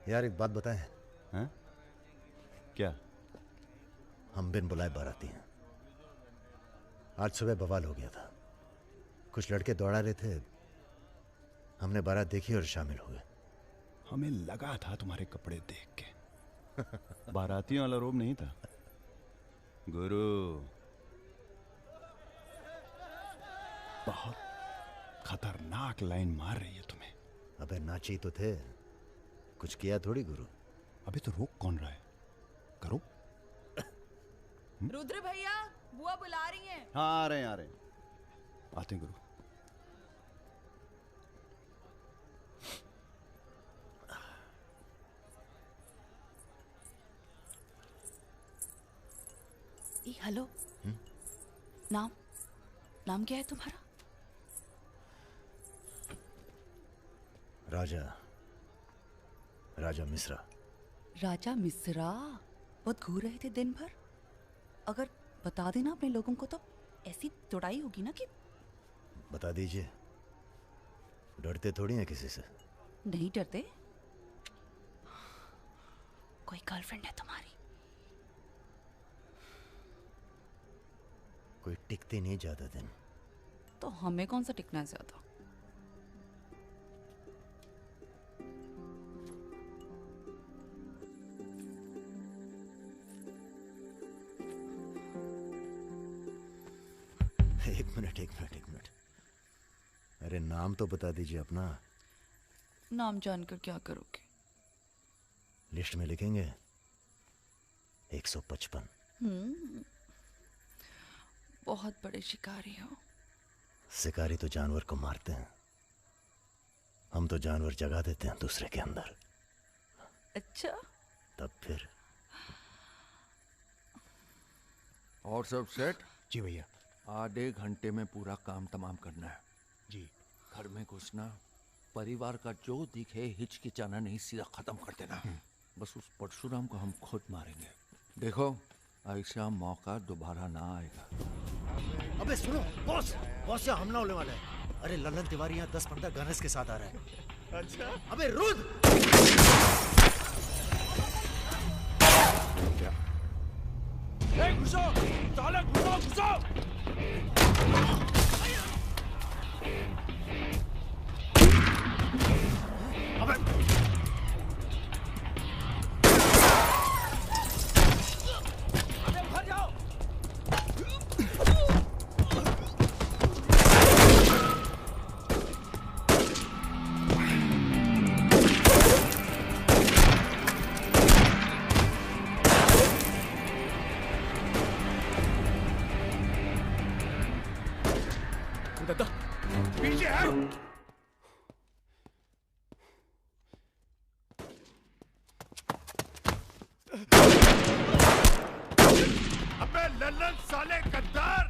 यार एक बात बताएं। हाँ? क्या? हम बिन बुलाए बाराती हैं। आज सुबह बवाल हो गया था। कुछ लड़के दौड़ा रहे थे, हमने बारात देखी और शामिल हुए। हमें लगा था तुम्हारे कपड़े देख के। बारातियों वाला रोब नहीं था गुरु। बहुत खतरनाक लाइन मार रही है तुम्हें। अबे नाची तो थे, कुछ किया थोड़ी गुरु। अबे तो रोक कौन रहा है? करो। रुद्र भैया, बुआ बुला रही हैं। हाँ, आ रहे हैं आते हैं गुरु। हेलो। नाम क्या है तुम्हारा? राजा मिश्रा। राजा मिश्रा? बहुत घूर रहे थे दिन भर। अगर बता देना अपने लोगों को तो ऐसी तोड़ाई होगी ना कि। बता दीजिए, डरते थोड़ी हैं किसी से। नहीं डरते? कोई गर्लफ्रेंड है तुम्हारी? कोई टिकती नहीं ज्यादा दिन। तो हमें कौन सा टिकना है ज्यादा? एक मिनट। अरे नाम तो बता दीजिए अपना। नाम जानकर क्या करोगे? लिस्ट में लिखेंगे 155। बहुत बड़े शिकारी हो। शिकारी तो जानवर को मारते हैं, हम तो जानवर जगा देते हैं दूसरे के अंदर। अच्छा, तब फिर। और सब सेट? जी भैया। आधे घंटे में पूरा काम तमाम करना है। जी। घर में घुसना, परिवार का जो दिखे हिचकिचाना नहीं, सीधा खत्म कर देना। बस उस परशुराम को हम खुद मारेंगे। देखो, ऐसा मौका दोबारा ना आएगा। अबे सुनो बॉस यहाँ हमला होने वाला है। अरे ललन तिवारी यहाँ 10-15 गनर्स के साथ आ रहा है। अच्छा? अबे रुद! क्या? घुसो! साले घुसो! पीछे है। अबे लल्लन साले गद्दार!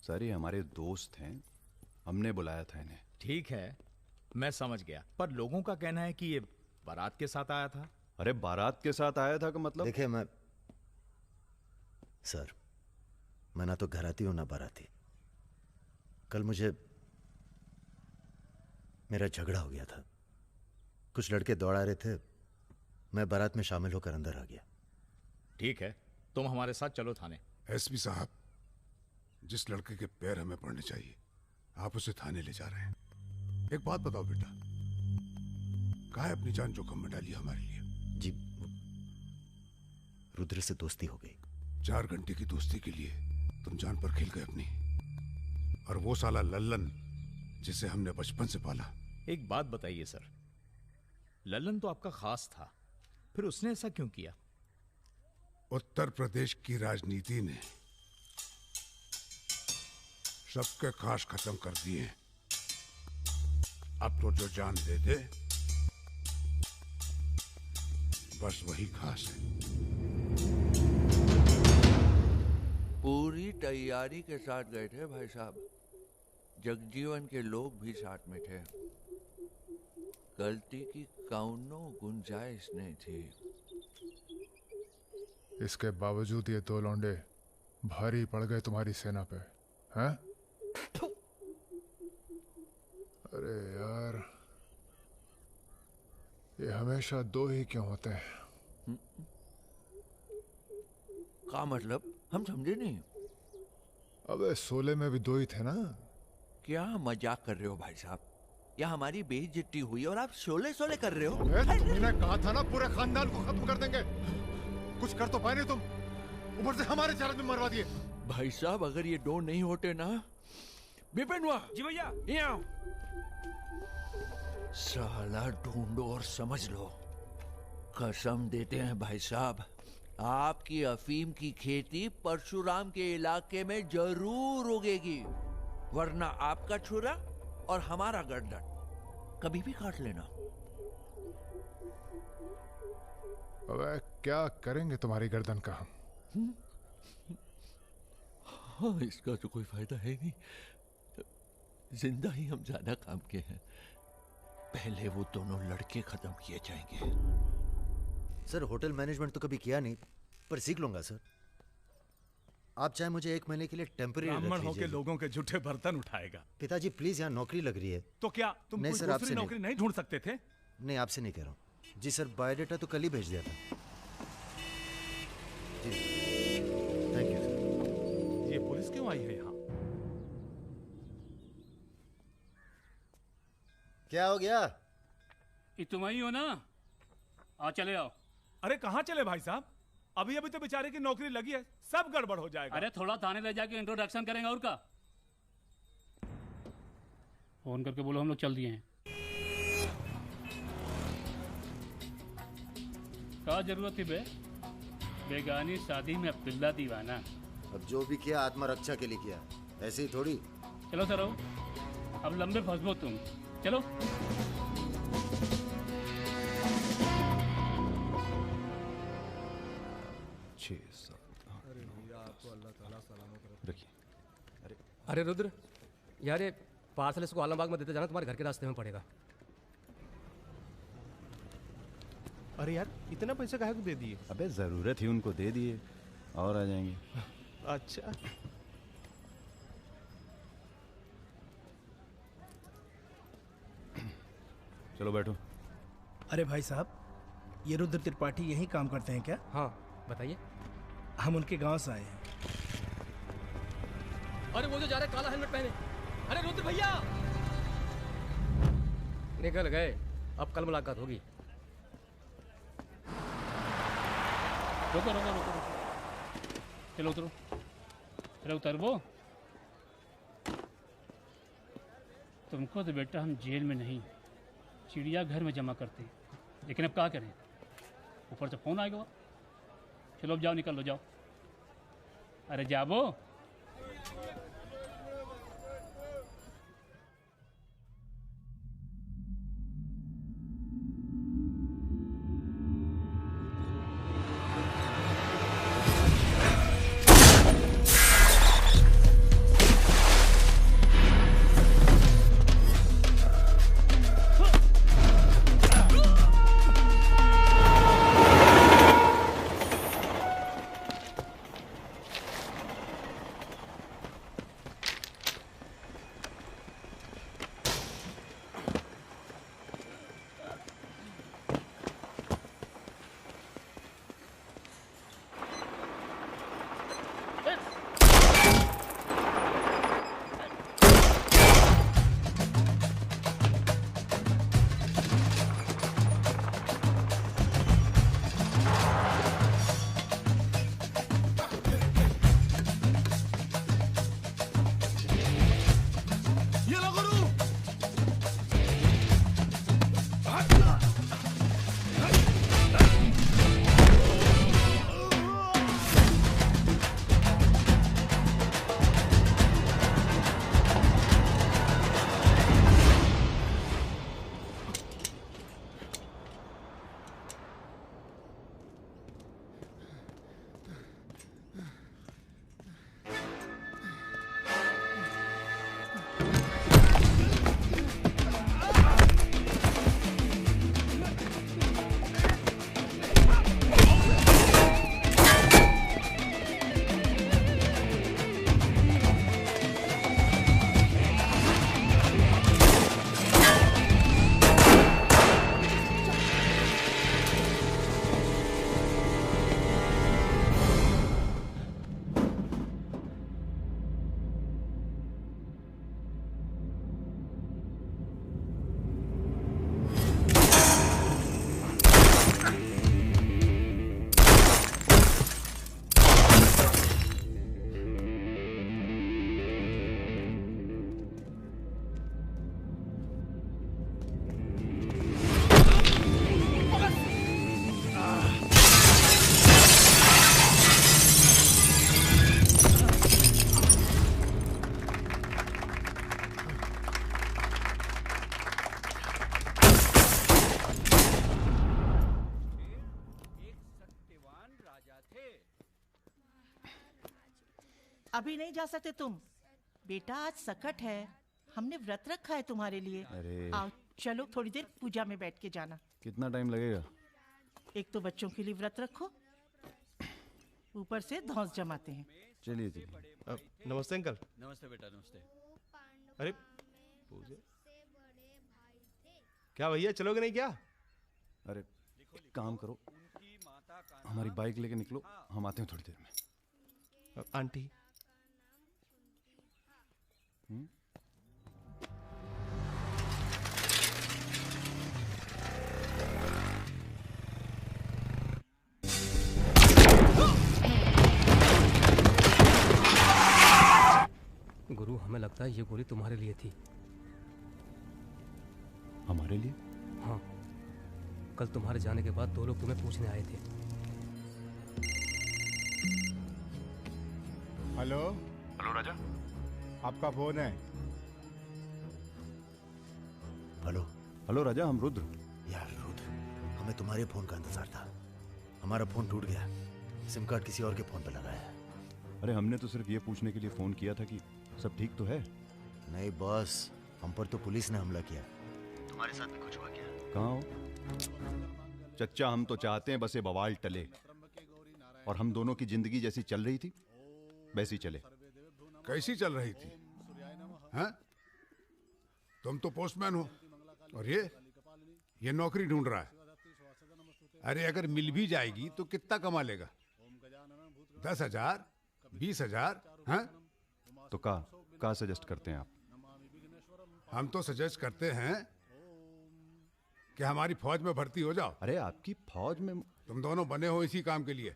सर ये हमारे दोस्त हैं, हमने बुलाया था इन्हें। ठीक है, मैं समझ गया, पर लोगों का कहना है कि ये बारात के साथ आया था। अरे बारात के साथ आया था का मतलब? देखिए सर, मैं ना तो घराती हूं ना बाराती। कल मुझे मेरा झगड़ा हो गया था। कुछ लड़के दौड़ा रहे थे, मैं बारात में शामिल होकर अंदर आ गया। ठीक है, तुम हमारे साथ चलो थाने। एसपी साहब, जिस लड़के के पैर हमें पड़ने चाहिए आप उसे थाने ले जा रहे हैं। एक बात बताओ बेटा, काहे अपनी जान जोखिम में डाली हमारे लिए? जी, रुद्र से दोस्ती हो गई। 4 घंटे की दोस्ती के लिए तुम जान पर खेल गए अपनी, और वो साला लल्लन जिसे हमने बचपन से पाला। एक बात बताइए सर, लल्लन तो आपका खास था, फिर उसने ऐसा क्यों किया? उत्तर प्रदेश की राजनीति ने सबके खास खत्म कर दिए। अब तो जो जान दे दे बस वही खास है। पूरी तैयारी के साथ गए थे भाई साहब। जगजीवन के लोग भी साथ में थे। गलती की कौनो गुंजाइश नहीं थी। इसके बावजूद ये 2 लौंडे भारी पड़ गए तुम्हारी सेना पे, हैं? अरे यार, ये हमेशा 2 ही क्यों होते हैं? क्या मतलब? हम समझे नहीं। अबे 16 में भी 2 ही थे ना? क्या मजाक कर रहे हो भाई साहब? या हमारी बेइज्जती हुई और आप शोले कर रहे हो? तुमने कहा था ना पूरे खानदान को खत्म कर देंगे। कुछ कर तो पाए नहीं तुम, ऊपर से हमारे 4 आदमी मरवा दिए। भाई साहब, अगर ये 2 नहीं होते ना। बिपिन हुआ जी भैया, यहाँ साला ढूंढो और समझ लो। कसम देते हैं भाई साहब, आपकी अफीम की खेती परशुराम के इलाके में जरूर उगेगी, वरना आपका छुरा और हमारा गर्दन कभी भी काट लेना। अबे क्या करेंगे तुम्हारी गर्दन का हम? हाँ, इसका तो कोई फायदा है नहीं। जिंदा ही हम ज्यादा काम के हैं। पहले वो दोनों लड़के खत्म किए जाएंगे। सर, होटल मैनेजमेंट तो कभी किया नहीं, पर सीख लूंगा सर। आप चाहे मुझे 1 महीने के लिए टेम्पररी ब्राह्मण होके लोगों के झूठे बर्तन उठाएगा। पिताजी प्लीज, यहाँ नौकरी लग रही है। तो क्या तुम नहीं कोई सर, दूसरी नौकरी नहीं ढूंढ सकते थे? नहीं, आपसे नहीं कह रहा हूँ जी सर। बायोडेटा तो कल ही भेज दिया था जी। Thank you sir. ये पुलिस क्यों आई है यहाँ? क्या हो गया? ये तुम ही हो ना? आ चले आओ। अरे कहाँ चले भाई साहब? अभी अभी तो बेचारे की नौकरी लगी है, सब गड़बड़ हो जाएगा। अरे थोड़ा थाने ले जाके इंट्रोडक्शन करेंगे और का। फोन करके बोलो हम लोग चल दिए हैं। क्या जरूरत थी बे? बेगानी शादी में अब्दुल्ला दीवाना। अब जो भी किया आत्मरक्षा के लिए किया, ऐसे ही थोड़ी। चलो सर, अब लंबे फंसबो तुम। चलो। अरे रुद्र यार, ये पार्सल इसको आलमबाग में देते जाना, तुम्हारे घर के रास्ते में पड़ेगा। अरे यार, इतना पैसा काहे को दे दिए? अबे जरूरत ही उनको दे दिए और आ जाएंगे। अच्छा, चलो बैठो। अरे भाई साहब, ये रुद्र त्रिपाठी यहीं काम करते हैं क्या? हाँ बताइए। हम उनके गांव से आए हैं। अरे वो जो जा रहे काला हेलमेट पहने। अरे रुद्र भैया, निकल गए। अब कल मुलाकात होगी। रुको रुको रुको रुको, चलो उतरो। चलो उतरबो। तुमको तो बेटा हम जेल में नहीं, चिड़ियाघर में जमा करते हैं, लेकिन अब क्या करें, ऊपर से फोन आएगा। चलो अब जाओ, निकल लो, जाओ। अरे जाबो। अभी नहीं जा सकते तुम। बेटा आज सकट है, हमने व्रत रखा है तुम्हारे लिए। अरे आओ चलो थोड़ी देर पूजा में बैठ के जाना। कितना टाइम लगेगा? एक तो बच्चों के लिए व्रत रखो, ऊपर से धौंस जमाते हैं। चलिए चलिए। नमस्ते अंकल। नमस्ते बेटा, नमस्ते। अरे क्या भैया, चलोगे नहीं क्या? अरे एक काम करो, हमारी बाइक लेके निकलो, हम आते हैं थोड़ी देर में। आंटी गुरु, हमें लगता है ये गोली तुम्हारे लिए थी। हमारे लिए? हाँ, कल तुम्हारे जाने के बाद 2 लोग तुम्हें पूछने आए थे। हेलो हेलो राजा, आपका फोन है। हेलो हेलो राजा, हम रुद्र। यार रुद्र, हमें तुम्हारे फोन का इंतजार था। हमारा फोन टूट गया, सिम कार्ड किसी और के फोन पर लगाया है। अरे हमने तो सिर्फ ये पूछने के लिए फोन किया था कि सब ठीक तो है। नहीं बॉस, हम पर तो पुलिस ने हमला किया। तुम्हारे साथ भी कुछ हुआ क्या? कहाँ हो चच्चा? हम तो चाहते हैं बस ये बवाल टले और हम दोनों की जिंदगी जैसी चल रही थी वैसी चले। कैसी चल रही थी? हैं? तुम तो पोस्टमैन हो और ये नौकरी ढूंढ रहा है। अरे अगर मिल भी जाएगी तो कितना कमा लेगा? 10,000 20,000? हैं? तो का सजेस्ट करते हैं आप? हम तो सजेस्ट करते हैं कि हमारी फौज में भर्ती हो जाओ। अरे आपकी फौज में? तुम दोनों बने हो इसी काम के लिए।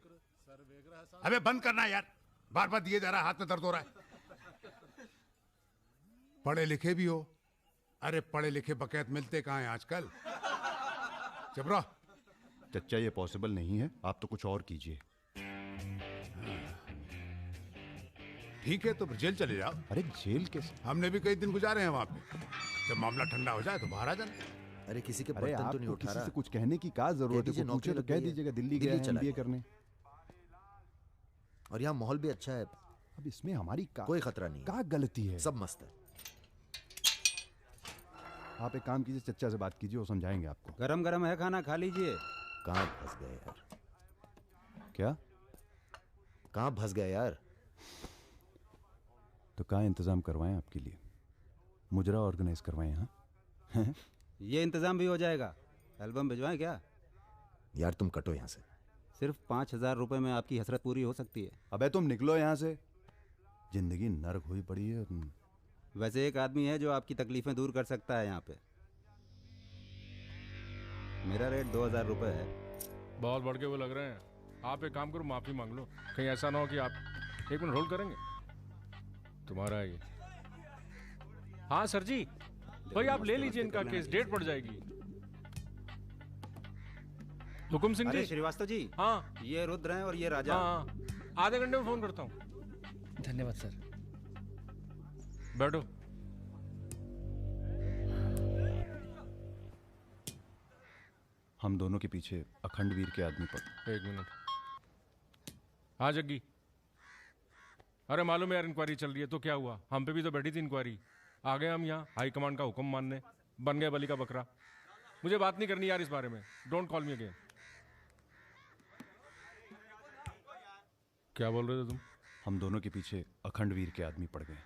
अबे बंद करना यार, बार बार दिए जा रहा है, हाथ में दर्द हो रहा है। पढ़े लिखे भी हो। अरे पढ़े लिखे बकैत मिलते कहाँ हैं आजकल? चुप रहो। चच्चा ये पॉसिबल नहीं है, आप तो कुछ और कीजिए। ठीक है तो फिर जेल चले जाओ। अरे जेल कैसे? हमने भी कई दिन गुजारे हैं वहां पे। जब मामला ठंडा हो जाए तो बाहर आ जाना। अरे किसी के अरे बर्तन तो नहीं आपको उठा किसी रहा। से कुछ कहने की क्या जरूरत है? दीजिए, कुछ पूछे नौकरी तो लग कह गई है। दीजिएगा दिल्ली दिल्ली गया है चला MBA गया। करने। और यहाँ माहौल भी अच्छा है। अब इसमें हमारी कोई खतरा नहीं है। क्या गलती है? सब मस्त है। आप एक काम कीजिए, चच्चा से बात कीजिए, वो समझाएंगे आपको। गरम गरम है खाना, खा लीजिए। कहाँ फंस गए यार? क्या? कहाँ फंस गए यार? तो कहाँ इंतजाम करवाएं आपके लिए? मुजरा ऑर्गेनाइज करवाएं? हाँ ये इंतजाम भी हो जाएगा। एल्बम भिजवाएं क्या? यार तुम कटो यहाँ से। सिर्फ 5,000 रुपए में आपकी हसरत पूरी हो सकती है। अबे तुम निकलो यहाँ से, जिंदगी नर्क हुई पड़ी है। वैसे एक आदमी है जो आपकी तकलीफें दूर कर सकता है यहाँ पे। मेरा रेट 2,000 रुपए है। बहुत बढ़ के वो लग रहे हैं। आप एक काम करो, माफी मांग लो। कहीं ऐसा ना हो कि आप 1 मिनट होल्ड करेंगे? तुम्हारा ये। हाँ सर जी, भाई आप ले लीजिए इनका केस, डेट पड़ जाएगी। हुकुम सिंह जी। श्रीवास्तव जी। हाँ ये रुद्र हैं और ये राजा। हाँ, आधे घंटे में फोन करता हूँ। धन्यवाद सर। बैठो। हम दोनों के पीछे अखंड वीर के आदमी पर। 1 मिनट। हाँ जग्गी, अरे मालूम है यार इंक्वायरी चल रही है। तो क्या हुआ? हम पे भी तो बैठी थी इंक्वायरी। आ गए हम यहाँ हाई कमांड का हुक्म मानने, बन गए बलि का बकरा। मुझे बात नहीं करनी यार इस बारे में। Don't call me again. क्या बोल रहे थे तुम? हम दोनों के पीछे अखंड वीर के आदमी पड़ गए,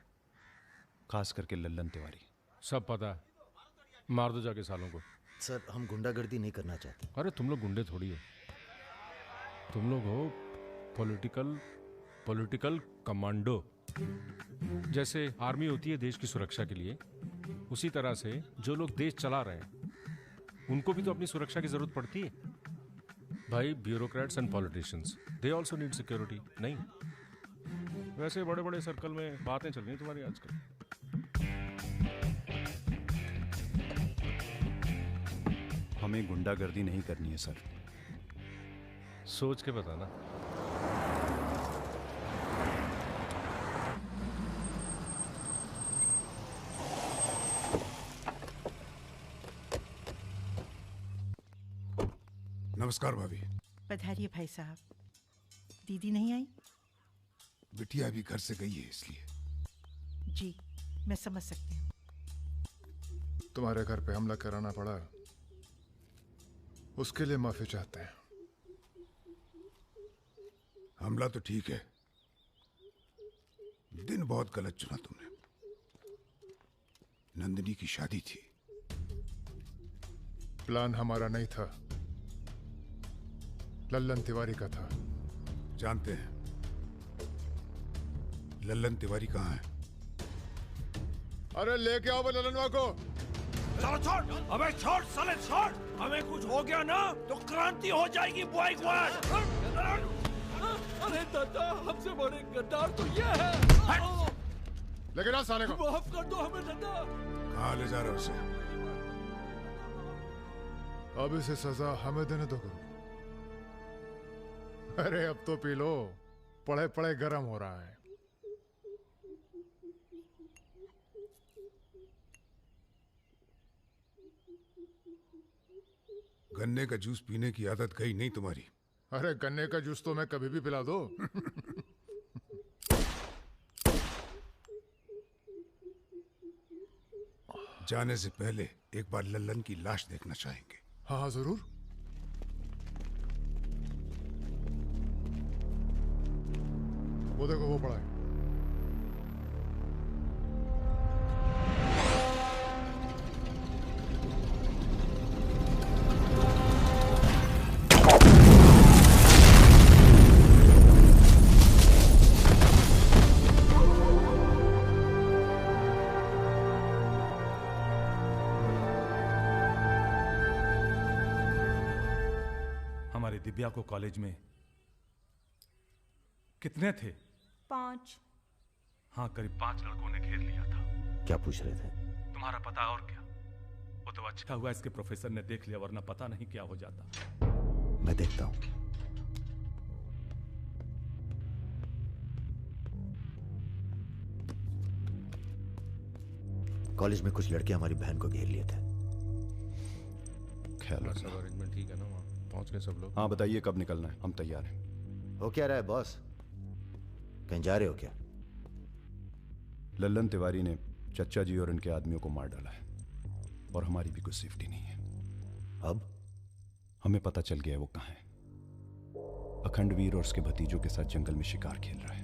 खास करके लल्लन तिवारी। सब पता है, मार दो जाके सालों को। सर हम गुंडागर्दी नहीं करना चाहते। अरे तुम लोग गुंडे थोड़ी हो, तुम लोग हो पॉलिटिकल कमांडो। जैसे आर्मी होती है देश की सुरक्षा के लिए, उसी तरह से जो लोग देश चला रहे हैं उनको भी तो अपनी सुरक्षा की जरूरत पड़ती है भाई। Bureaucrats and politicians, they also need security. नहीं, वैसे बड़े बड़े सर्कल में बातें चल रही हैं तुम्हारी आजकल। हमें गुंडागर्दी नहीं करनी है सर। सोच के बताना। नमस्कार भाभी। पधारिए भाई साहब। दीदी नहीं आई? बिटिया भी घर से गई है इसलिए। जी मैं समझ सकती हूँ। तुम्हारे घर पे हमला कराना पड़ा, उसके लिए माफी चाहते हैं। हमला तो ठीक है, दिन बहुत गलत चुना तुमने। नंदिनी की शादी थी। प्लान हमारा नहीं था, लल्लन तिवारी का था। जानते हैं लल्लन तिवारी कहाँ है? अरे लेके आओ लल्लनवा को। छोड़, अबे छोड़ साले छोड़। हमें कुछ हो गया ना तो क्रांति हो जाएगी बॉय क्वाड। अरे दादा, हमसे बड़े गद्दार तो ये है। लेकिन आ साले को। माफ कर दो हमें दादा। कहाँ ले जा रहे हो उसे? अब इसे सजा हमें देने दो गुरु। अरे अब तो पी लो, पड़े पड़े गर्म हो रहा है। गन्ने का जूस पीने की आदत गई नहीं तुम्हारी। अरे गन्ने का जूस तो मैं कभी भी पिला दो। जाने से पहले एक बार लल्लन की लाश देखना चाहेंगे। हाँ हाँ जरूर। वो देखो वो पड़ा है। हमारी दिव्या को कॉलेज में कितने थे? 5। हाँ, करीब 5 लड़कों ने घेर लिया था। क्या पूछ रहे थे? तुम्हारा पता और क्या? वो तो अच्छा हुआ इसके प्रोफेसर ने देख लिया, वरना पता नहीं क्या हो जाता। मैं देखता हूं। कॉलेज में कुछ लड़के हमारी बहन को घेर लिए थे। ख्याल सब रखना। अरेंजमेंट ठीक है ना? वहाँ पहुंच गए सब लोग? हाँ बताइए कब निकलना है, हम तैयार हैं। हो क्या रहा है बॉस? कहीं जा रहे हो क्या? लल्लन तिवारी ने चच्चा जी और इनके आदमियों को मार डाला है और हमारी भी कुछ सेफ्टी नहीं है। अब हमें पता चल गया है वो कहाँ है। अखंडवीर और उसके भतीजों के साथ जंगल में शिकार खेल रहा है।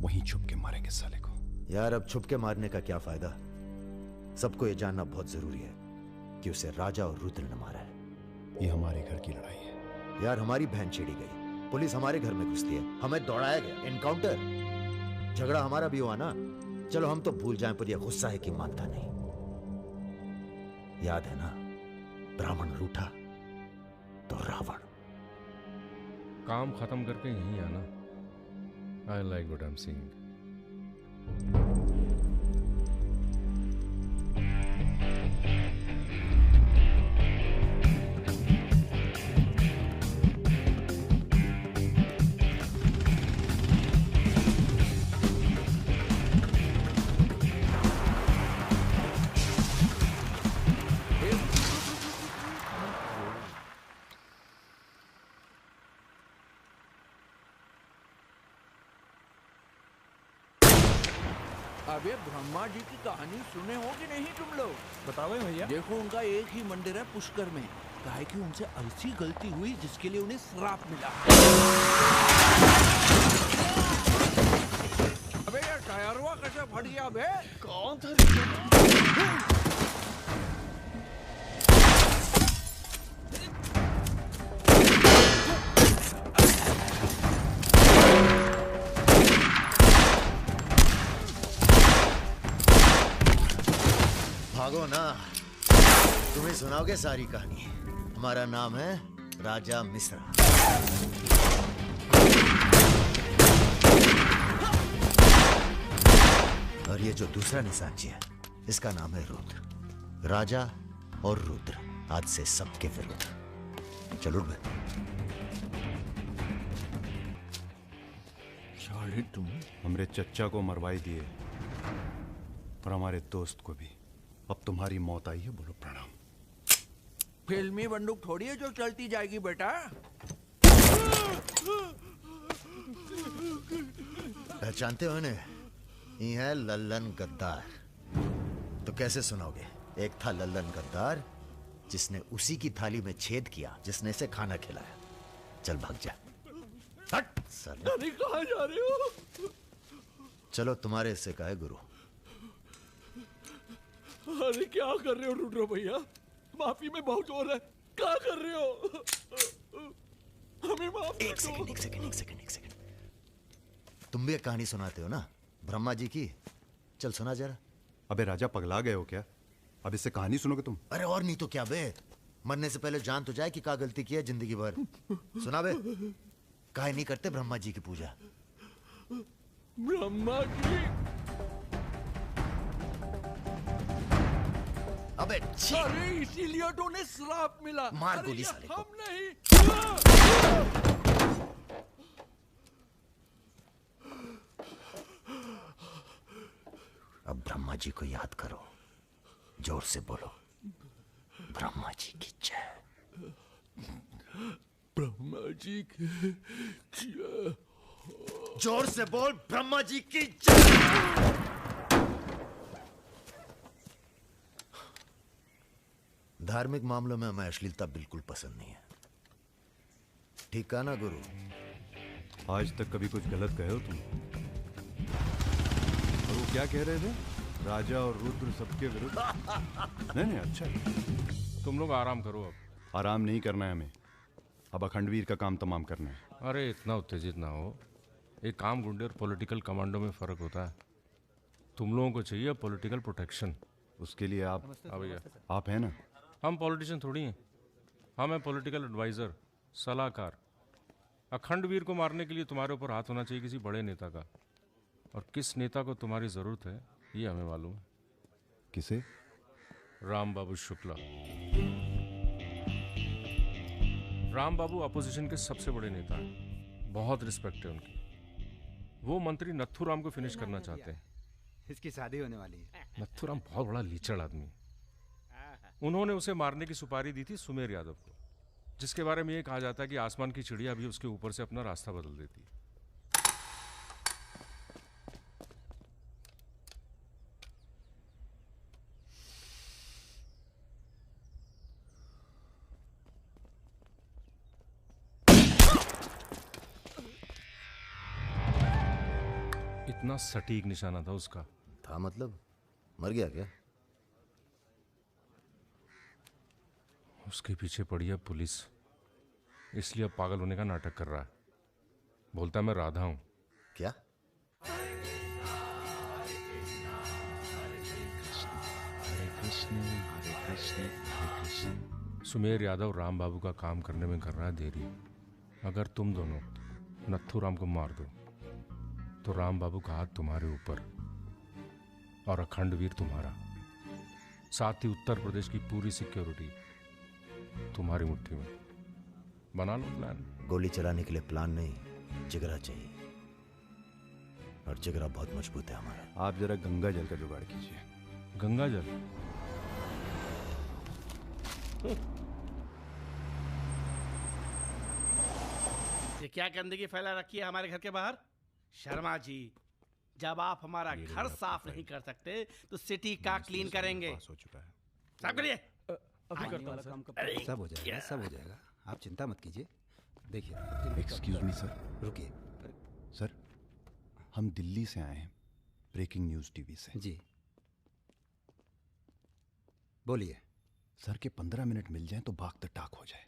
वहीं छुप के मारेंगे साले को। यार अब छुप के मारने का क्या फायदा? सबको ये जानना बहुत जरूरी है कि उसे राजा और रुद्र ने मारा है। ये हमारे घर की लड़ाई है। यार हमारी बहन छेड़ी गई, पुलिस हमारे घर में घुसती है, हमें दौड़ाया गया, एनकाउंटर, झगड़ा हमारा भी हुआ ना। चलो हम तो भूल जाएं, पर यह गुस्सा है कि मानता नहीं। याद है ना, ब्राह्मण रूठा तो रावण। काम खत्म करके यहीं आना। I like what I am seeing. अबे ब्रह्मा जी की कहानी सुने हो कि नहीं तुम लोग? बताओ भैया। देखो उनका एक ही मंदिर है पुष्कर में। काहे कि उनसे ऐसी गलती हुई जिसके लिए उन्हें श्राप मिला। अबे यार टायरवा कैसे फट गया बे? कौन था? भागो ना, तुम्हें सुनाओगे सारी कहानी। हमारा नाम है राजा मिश्रा। और ये जो दूसरा निशानची है, इसका नाम है रुद्र। राजा और रुद्र आज से सबके विरुद्ध। चलो उठ बे। साले तुम हमरे चच्चा को मरवाई दिए और हमारे दोस्त को भी। अब तुम्हारी मौत आई है, बोलो प्रणाम। फिल्मी बंदूक थोड़ी है जो चलती जाएगी बेटा। पहचानते हो इन्हें? ये है लल्लन गद्दार। तो कैसे सुनोगे? एक था लल्लन गद्दार जिसने उसी की थाली में छेद किया जिसने इसे खाना खिलाया। चल भाग जा। हट साला। अरे कहाँ जा रहे हो? चलो तुम्हारे हिस्से का है गुरु। अरे क्या कर रहे हो रुद्र भैया? माफी में बहुत जोर है। क्या कर रहे हो? हमें माफ कर दो। एक सेकंड। तुम भी एक कहानी सुनाते हो ना ब्रह्मा जी की? चल सुना जरा। अबे राजा पगला गए हो क्या? अब इससे कहानी सुनोगे तुम? अरे और नहीं तो क्या बे, मरने से पहले जान तो जाए कि क्या गलती की है जिंदगी भर। सुना बे। काहे नहीं करते ब्रह्मा जी की पूजा? ब्रह्मा की? अबे अरे इसीलिए तो उन्हें श्राप मिला। मार गोली साले को। हम नहीं। अब ब्रह्मा जी को याद करो, जोर से बोलो, ब्रह्मा जी की जय। ब्रह्मा जी की जय। जोर से बोल, ब्रह्मा जी की जय। धार्मिक मामलों में हमें अश्लीलता बिल्कुल पसंद नहीं है। ठीक कहा ना गुरु? आज तक कभी कुछ गलत कहे हो तुम? और वो क्या कह रहे थे? राजा और रुद्र सबके विरुद्ध? नहीं अच्छा है। तुम लोग आराम करो। अब आराम नहीं करना है हमें, अब अखंडवीर का काम तमाम करना है। अरे इतना उत्तेजित ना हो। एक काम गुंडे और पॉलिटिकल कमांडो में फर्क होता है। तुम लोगों को चाहिए पॉलिटिकल प्रोटेक्शन। उसके लिए आप भैया आप हैं ना? हम पॉलिटिशियन थोड़ी हैं, हम हैं पॉलिटिकल एडवाइजर, सलाहकार। अखंडवीर को मारने के लिए तुम्हारे ऊपर हाथ होना चाहिए किसी बड़े नेता का, और किस नेता को तुम्हारी जरूरत है ये हमें मालूम है। किसे? राम बाबू शुक्ला। राम बाबू अपोजिशन के सबसे बड़े नेता हैं, बहुत रिस्पेक्ट है उनकी। वो मंत्री नथुराम को फिनिश करना चाहते हैं। इसकी शादी होने वाली है। नथुराम बहुत बड़ा लीचड़ आदमी है। उन्होंने उसे मारने की सुपारी दी थी सुमेर यादव को, जिसके बारे में ये कहा जाता है कि आसमान की चिड़िया भी उसके ऊपर से अपना रास्ता बदल देती है। इतना सटीक निशाना था उसका। था मतलब? मर गया क्या? उसके पीछे पड़ी है पुलिस, इसलिए अब पागल होने का नाटक कर रहा है। बोलता है मैं राधा हूं। क्या? सुमेर यादव राम बाबू का काम करने में कर रहा है देरी। अगर तुम दोनों नथुराम को मार दो तो राम बाबू का हाथ तुम्हारे ऊपर और अखंडवीर तुम्हारा, साथ ही उत्तर प्रदेश की पूरी सिक्योरिटी तुम्हारी मुट्ठी में। बना लो प्लान। गोली चलाने के लिए प्लान नहीं, जिगरा चाहिए, और जिगरा बहुत मजबूत है हमारा। आप जरा गंगा जल का जुगाड़ कीजिए। गंगा जल? ये क्या गंदगी फैला रखी है हमारे घर के बाहर? शर्मा जी, जब आप हमारा घर साफ नहीं कर सकते तो सिटी का क्लीन करेंगे। हो चुका है। साफ करिए। सब हो जाएगा, सब हो जाएगा, आप चिंता मत कीजिए। देखिए। Excuse me sir. रुकिए सर, हम दिल्ली से आए हैं, ब्रेकिंग न्यूज टीवी से। जी बोलिए। सर के 15 मिनट मिल जाएं तो बाग द टाक हो जाए।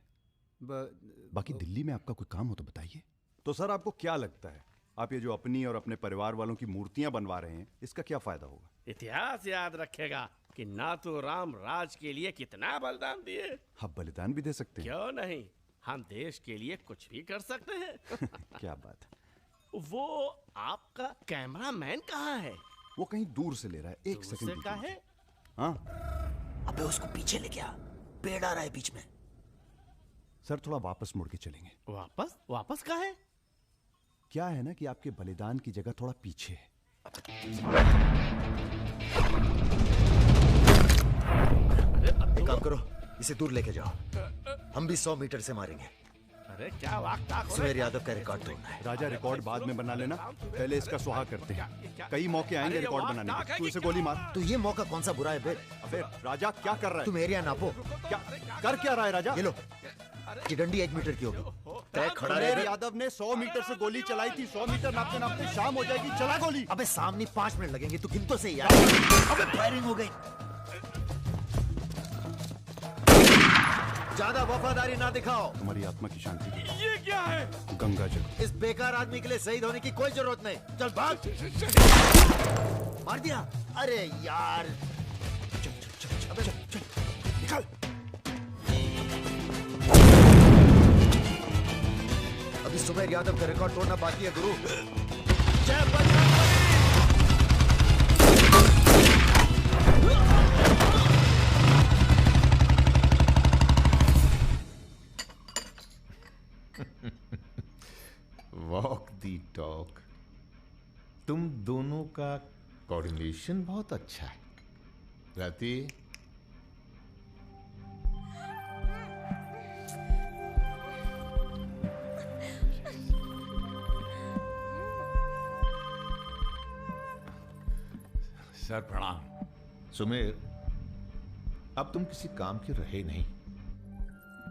बाकी दिल्ली में आपका कोई काम हो तो बताइए। तो सर आपको क्या लगता है, आप ये जो अपनी और अपने परिवार वालों की मूर्तियां बनवा रहे हैं, इसका क्या फायदा होगा? इतिहास याद रखेगा कि नाथुराम राज के लिए कितना बलिदान दिए। आप बलिदान भी दे सकते हैं। क्यों नहीं, हम देश के लिए कुछ भी कर सकते हैं। क्या बात है। वो आपका कैमरामैन कहाँ है? वो कहीं दूर से ले रहा है, एक सेकंड का है। हाँ अबे उसको पीछे ले गया, पेड़ आ रहा है बीच में। सर थोड़ा वापस मुड़ के चलेंगे। वापस? वापस का है? क्या है ना कि आपके बलिदान की जगह थोड़ा पीछे है। एक काम करो, इसे दूर लेके जाओ, हम भी 100 मीटर से मारेंगे। अरे क्या वाक सुमेर यादव का रिकॉर्ड तोड़ना है। राजा रिकॉर्ड बाद में बना लेना, पहले इसका सुहाग करते हैं। कई मौके आएंगे रिकॉर्ड बनाने के। तू इसे गोली मार। तो ये मौका कौन सा बुरा है बे? अबे राजा क्या कर रहा है? तुम एरिया नापो। क्या कर क्या रहा है राजा? ये लो, कि डंडी 1 मीटर की होगी। तय खड़ा सुमेर रहे। यादव ने 100 मीटर से गोली चलाई थी। 100 मीटर नापते नापते शाम हो जाएगी। चला गोली। अबे सामने 5 मिनट लगेंगे, तू गिन तो सही यार। अबे फायरिंग हो गई। ज्यादा वफादारी ना दिखाओ। तुम्हारी आत्मा की शांति के लिए। ये क्या है? गंगा जल। इस बेकार आदमी के लिए शहीद होने की कोई जरूरत नहीं। चल भाग। मार दिया। अरे यार, अबे चल निकल। अभी सुमेर यादव का रिकॉर्ड तोड़ना बाकी है गुरु। जय बजरंगबली। वॉक दी टॉक। तुम दोनों का कोऑर्डिनेशन बहुत अच्छा है। रति, सर प्रणाम। सुमेर, अब तुम किसी काम के रहे नहीं।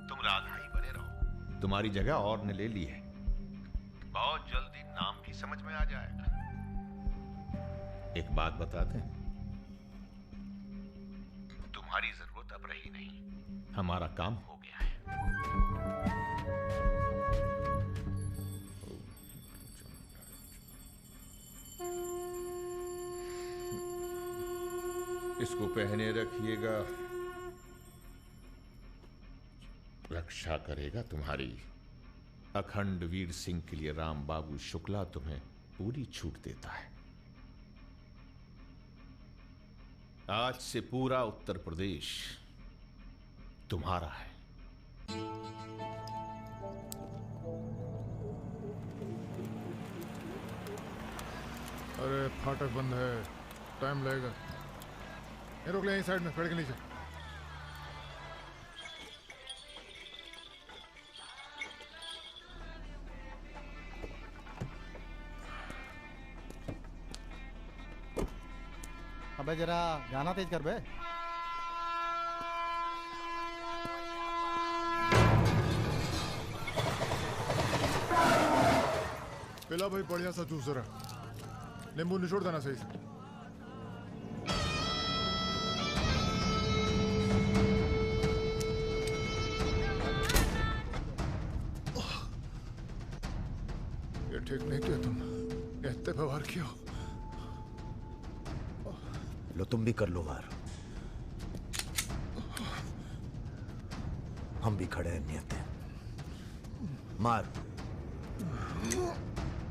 तुम राधा ही बने रहो। तुम्हारी जगह और ने ले ली है। बहुत जल्दी नाम भी समझ में आ जाएगा। एक बात बता दें, तुम्हारी जरूरत अब रही नहीं। हमारा काम हो गया है। इसको पहने रखिएगा, रक्षा करेगा तुम्हारी। अखंड वीर सिंह के लिए राम बाबू शुक्ला तुम्हें पूरी छूट देता है। आज से पूरा उत्तर प्रदेश तुम्हारा है। अरे फाटक बंद है, टाइम लगेगा। ये रोक ले यहीं साइड में, पेड़ के नीचे। अबे जरा गाना तेज कर बे। पिला भाई बढ़िया सा जूस जरा, नींबू निचोड़ देना सही से। ये ठीक नहीं किया तुम, इतने व्यवहार किया। लो तुम भी कर लो वार। हम भी खड़े हैं नियत है। मार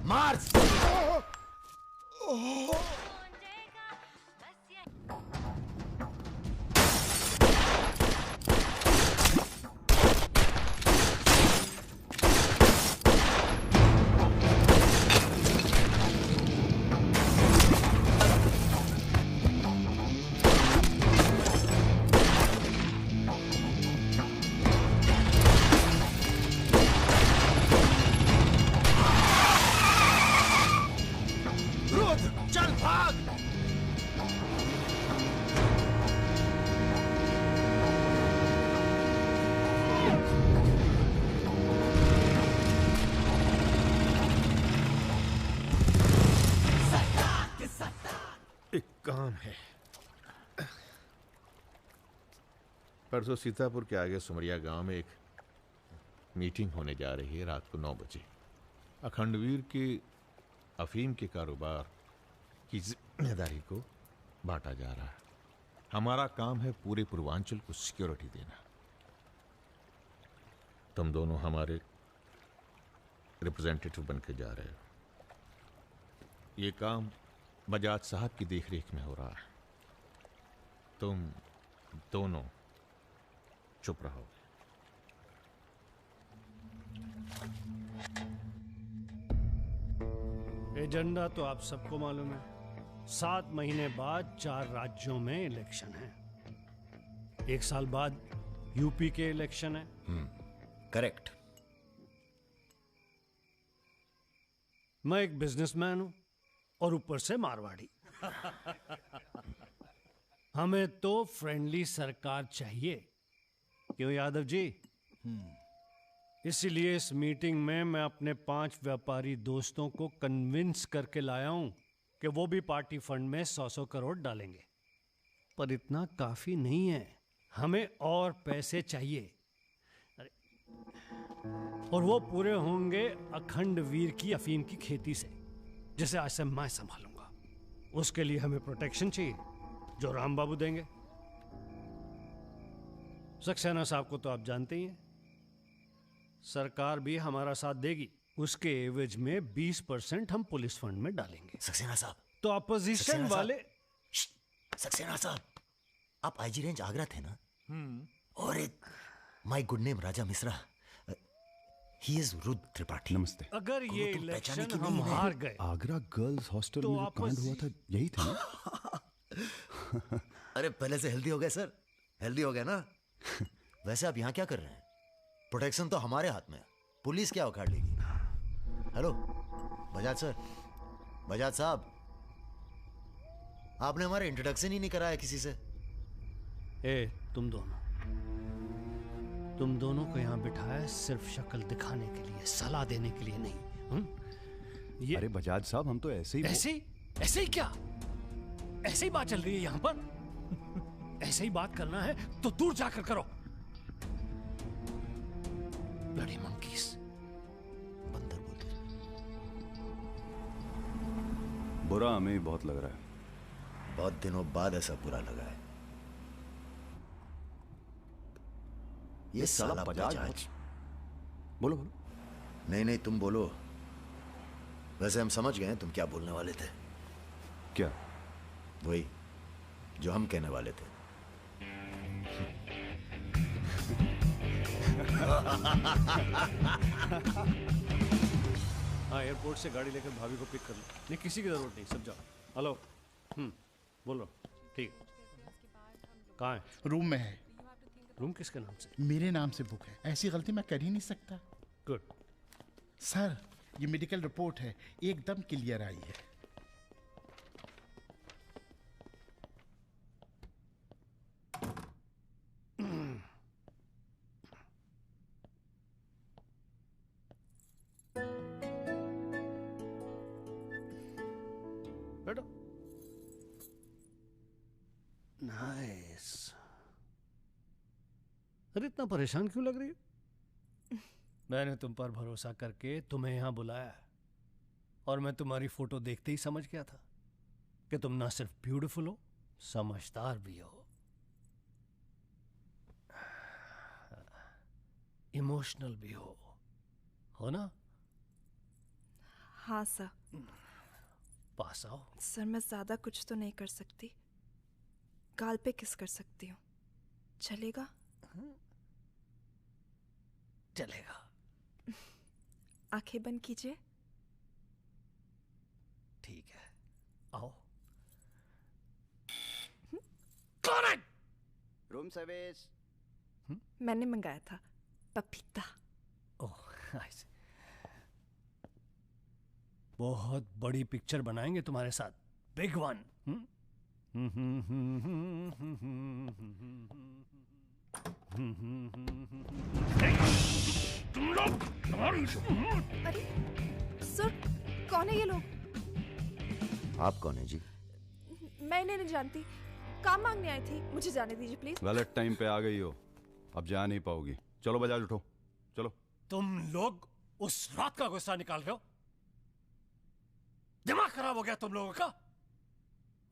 मार। काम है। परसों सीतापुर के आगे सुमरिया गांव में एक मीटिंग होने जा रही है रात को 9 बजे। अखंडवीर के अफीम के कारोबार की जिम्मेदारी को बांटा जा रहा है। हमारा काम है पूरे पूर्वांचल को सिक्योरिटी देना। तुम दोनों हमारे रिप्रेजेंटेटिव बन के जा रहे हो। ये काम बजाज साहब की देखरेख में हो रहा है। तुम दोनों चुप रहो। एजेंडा तो आप सबको मालूम है। 7 महीने बाद 4 राज्यों में इलेक्शन है। 1 साल बाद यूपी के इलेक्शन है। करेक्ट। मैं एक बिजनेसमैन हूं और ऊपर से मारवाड़ी। हमें तो फ्रेंडली सरकार चाहिए, क्यों यादव जी? इसीलिए इस मीटिंग में मैं अपने 5 व्यापारी दोस्तों को कन्विंस करके लाया हूं कि वो भी पार्टी फंड में 100-100 करोड़ डालेंगे। पर इतना काफी नहीं है, हमें और पैसे चाहिए। और वो पूरे होंगे अखंड वीर की अफीम की खेती से, जिसे आज से मैं संभालूंगा। उसके लिए हमें प्रोटेक्शन चाहिए, जो राम बाबू देंगे। सक्सेना साहब को तो आप जानते ही हैं, सरकार भी हमारा साथ देगी। उसके एवज में 20% हम पुलिस फंड में डालेंगे। सक्सेना साहब, तो अपोजिशन वाले। सक्सेना साहब, आप आईजी रेंज आगरा थे ना? और एक my good name Raja Mishra, he is Rudra Tripathi. नमस्ते। अगर ये इलेक्शन हम हार गए, आगरा गर्ल्स हॉस्टल तो में जो कांड हुआ था यही था ना? अरे पहले से हेल्दी हो गए सर, हेल्दी हो गए ना। वैसे आप यहाँ क्या कर रहे हैं? प्रोटेक्शन तो हमारे हाथ में है, पुलिस क्या उखाड़ लेगी? हेलो बजाज सर, बजाज साहब, आपने हमारा इंट्रोडक्शन ही नहीं कराया किसी से। तुम दोनों को यहाँ बिठाया सिर्फ शक्ल दिखाने के लिए, सलाह देने के लिए नहीं। ये अरे बजाज साहब, हम तो ऐसे ही ऐसे ही क्या? ऐसे ही बात चल रही है यहाँ पर। ऐसे ही बात करना है तो दूर जाकर करो। Bloody monkeys. बंदर बोलते। बुरा हमें बहुत लग रहा है। बहुत दिनों बाद ऐसा बुरा लगा है। ये साला बजाज। बोलो। नहीं तुम बोलो। वैसे हम समझ गए तुम क्या बोलने वाले थे। क्या? वही जो हम कहने वाले थे। हाँ, एयरपोर्ट से गाड़ी लेकर भाभी को पिक कर लो। नहीं, किसी की जरूरत नहीं, सब जाओ। हेलो, बोलो। ठीक, कहाँ है? रूम में है। रूम किसके नाम से? मेरे नाम से बुक है, ऐसी गलती मैं कर ही नहीं सकता। गुड। सर, ये मेडिकल रिपोर्ट है, एकदम क्लियर आई है। बैठो। नाइस। अरे इतना परेशान क्यों लग रही है? मैंने तुम पर भरोसा करके तुम्हें यहां बुलाया, और मैं तुम्हारी फोटो देखते ही समझ गया था कि तुम ना सिर्फ ब्यूटीफुल हो, समझदार भी हो, इमोशनल भी हो ना? हाँ सर। पास आओ। सर, मैं ज्यादा कुछ तो नहीं कर सकती, गाल पे किस कर सकती हूँ, चलेगा? चलेगा। आंखें बंद कीजिए। ठीक है, आओ। कौन है? Room service. मैंने मंगाया था, पपीता। ओह, ऐसे। बहुत बड़ी पिक्चर बनाएंगे तुम्हारे साथ, बिग वन। अरे सर, कौन है ये लोग? आप कौन है जी? मैं इन्हें नहीं जानती, काम मांगने आई थी, मुझे जाने दीजिए प्लीज। गलत टाइम पे आ गई हो, अब जा नहीं पाओगी। चलो बजाज, उठो चलो। तुम लोग उस रात का गुस्सा निकाल रहे हो? दिमाग खराब हो गया तुम लोगों का?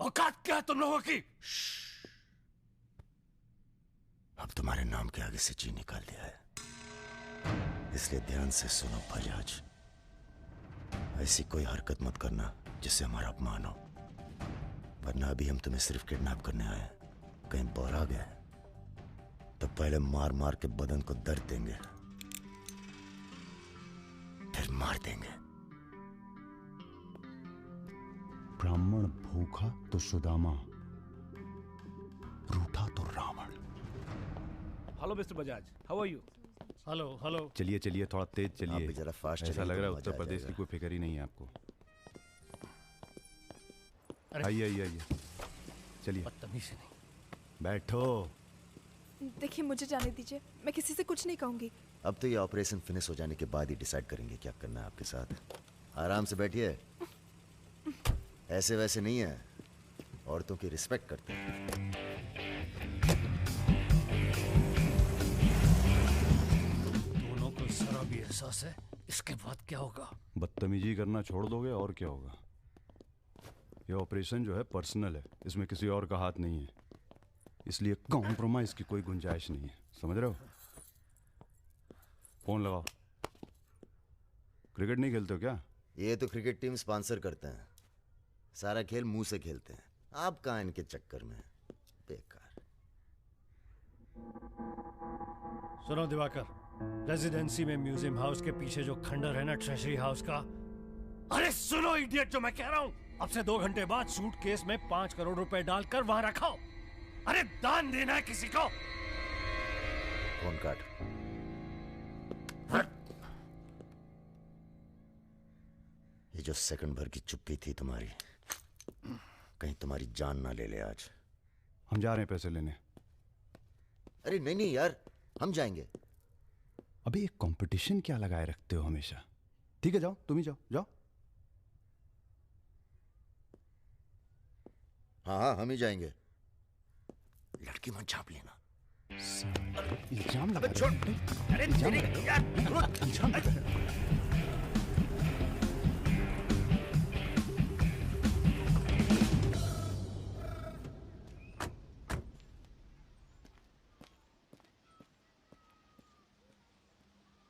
औकात क्या है तुम लोगों की? अब तुम्हारे नाम के आगे से ची निकाल दिया है, इसलिए ध्यान से सुनो बजाज। ऐसी कोई हरकत मत करना जिससे हमारा अपमान हो, वरना अभी हम तुम्हें सिर्फ किडनैप करने आए हैं। कहीं बौरा गए तो पहले मार मार के बदन को दर्द देंगे, फिर मार देंगे। ब्राह्मण भूखा तो सुदामा, रूठा तो Ravan. Hello mister Bajaj, how are you? Hello. चलिए थोड़ा तेज चलिए। आप भी जरा फास्ट ऐसा चलिए लग रहा है तो उत्तर मजा आ प्रदेश की जाएगा। कोई फिक्र ही नहीं है आपको। आइए आइए आइए, चलिए। बदतमीजी नहीं। बैठो। देखिए मुझे जाने दीजिए, मैं किसी से कुछ नहीं कहूंगी। अब तो ये ऑपरेशन फिनिश हो जाने के बाद ही डिसाइड करेंगे क्या करना है आपके साथ। आराम से बैठिए, ऐसे वैसे नहीं है, औरतों की रिस्पेक्ट करते हैं। दोनों को जरा भी एहसास है इसके बाद क्या होगा? बदतमीजी करना छोड़ दोगे और क्या होगा। ये ऑपरेशन जो है पर्सनल है, इसमें किसी और का हाथ नहीं है, इसलिए कॉम्प्रोमाइज की कोई गुंजाइश नहीं है, समझ रहे हो। फोन लगाओ। क्रिकेट नहीं खेलते हो क्या? ये तो क्रिकेट टीम स्पॉन्सर करते हैं, सारा खेल मुंह से खेलते हैं। आप कहाँ इनके चक्कर में, बेकार। सुनो दिवाकर, रेजिडेंसी में म्यूजियम हाउस के पीछे जो खंडर है ना ट्रेजरी हाउस का, अरे सुनो इडियट, जो मैं कह रहा हूं, अब से 2 घंटे बाद सूटकेस में 5 करोड़ रुपए डालकर वहां रखो। अरे दान देना है किसी को। फोन काट। ये जो सेकंड भर की चुप्पी थी तुम्हारी, कहीं तुम्हारी जान ना ले ले आज। हम जा रहे हैं पैसे लेने। अरे नहीं नहीं यार, हम जाएंगे। अबे एक कंपटीशन क्या लगाए रखते हो हमेशा। ठीक है जाओ, तुम ही जाओ, जाओ। हाँ हाँ हम ही जाएंगे। लड़की मत झाप लेना। इल्जाम लगा। छोड़। अरे यार इल्जाम।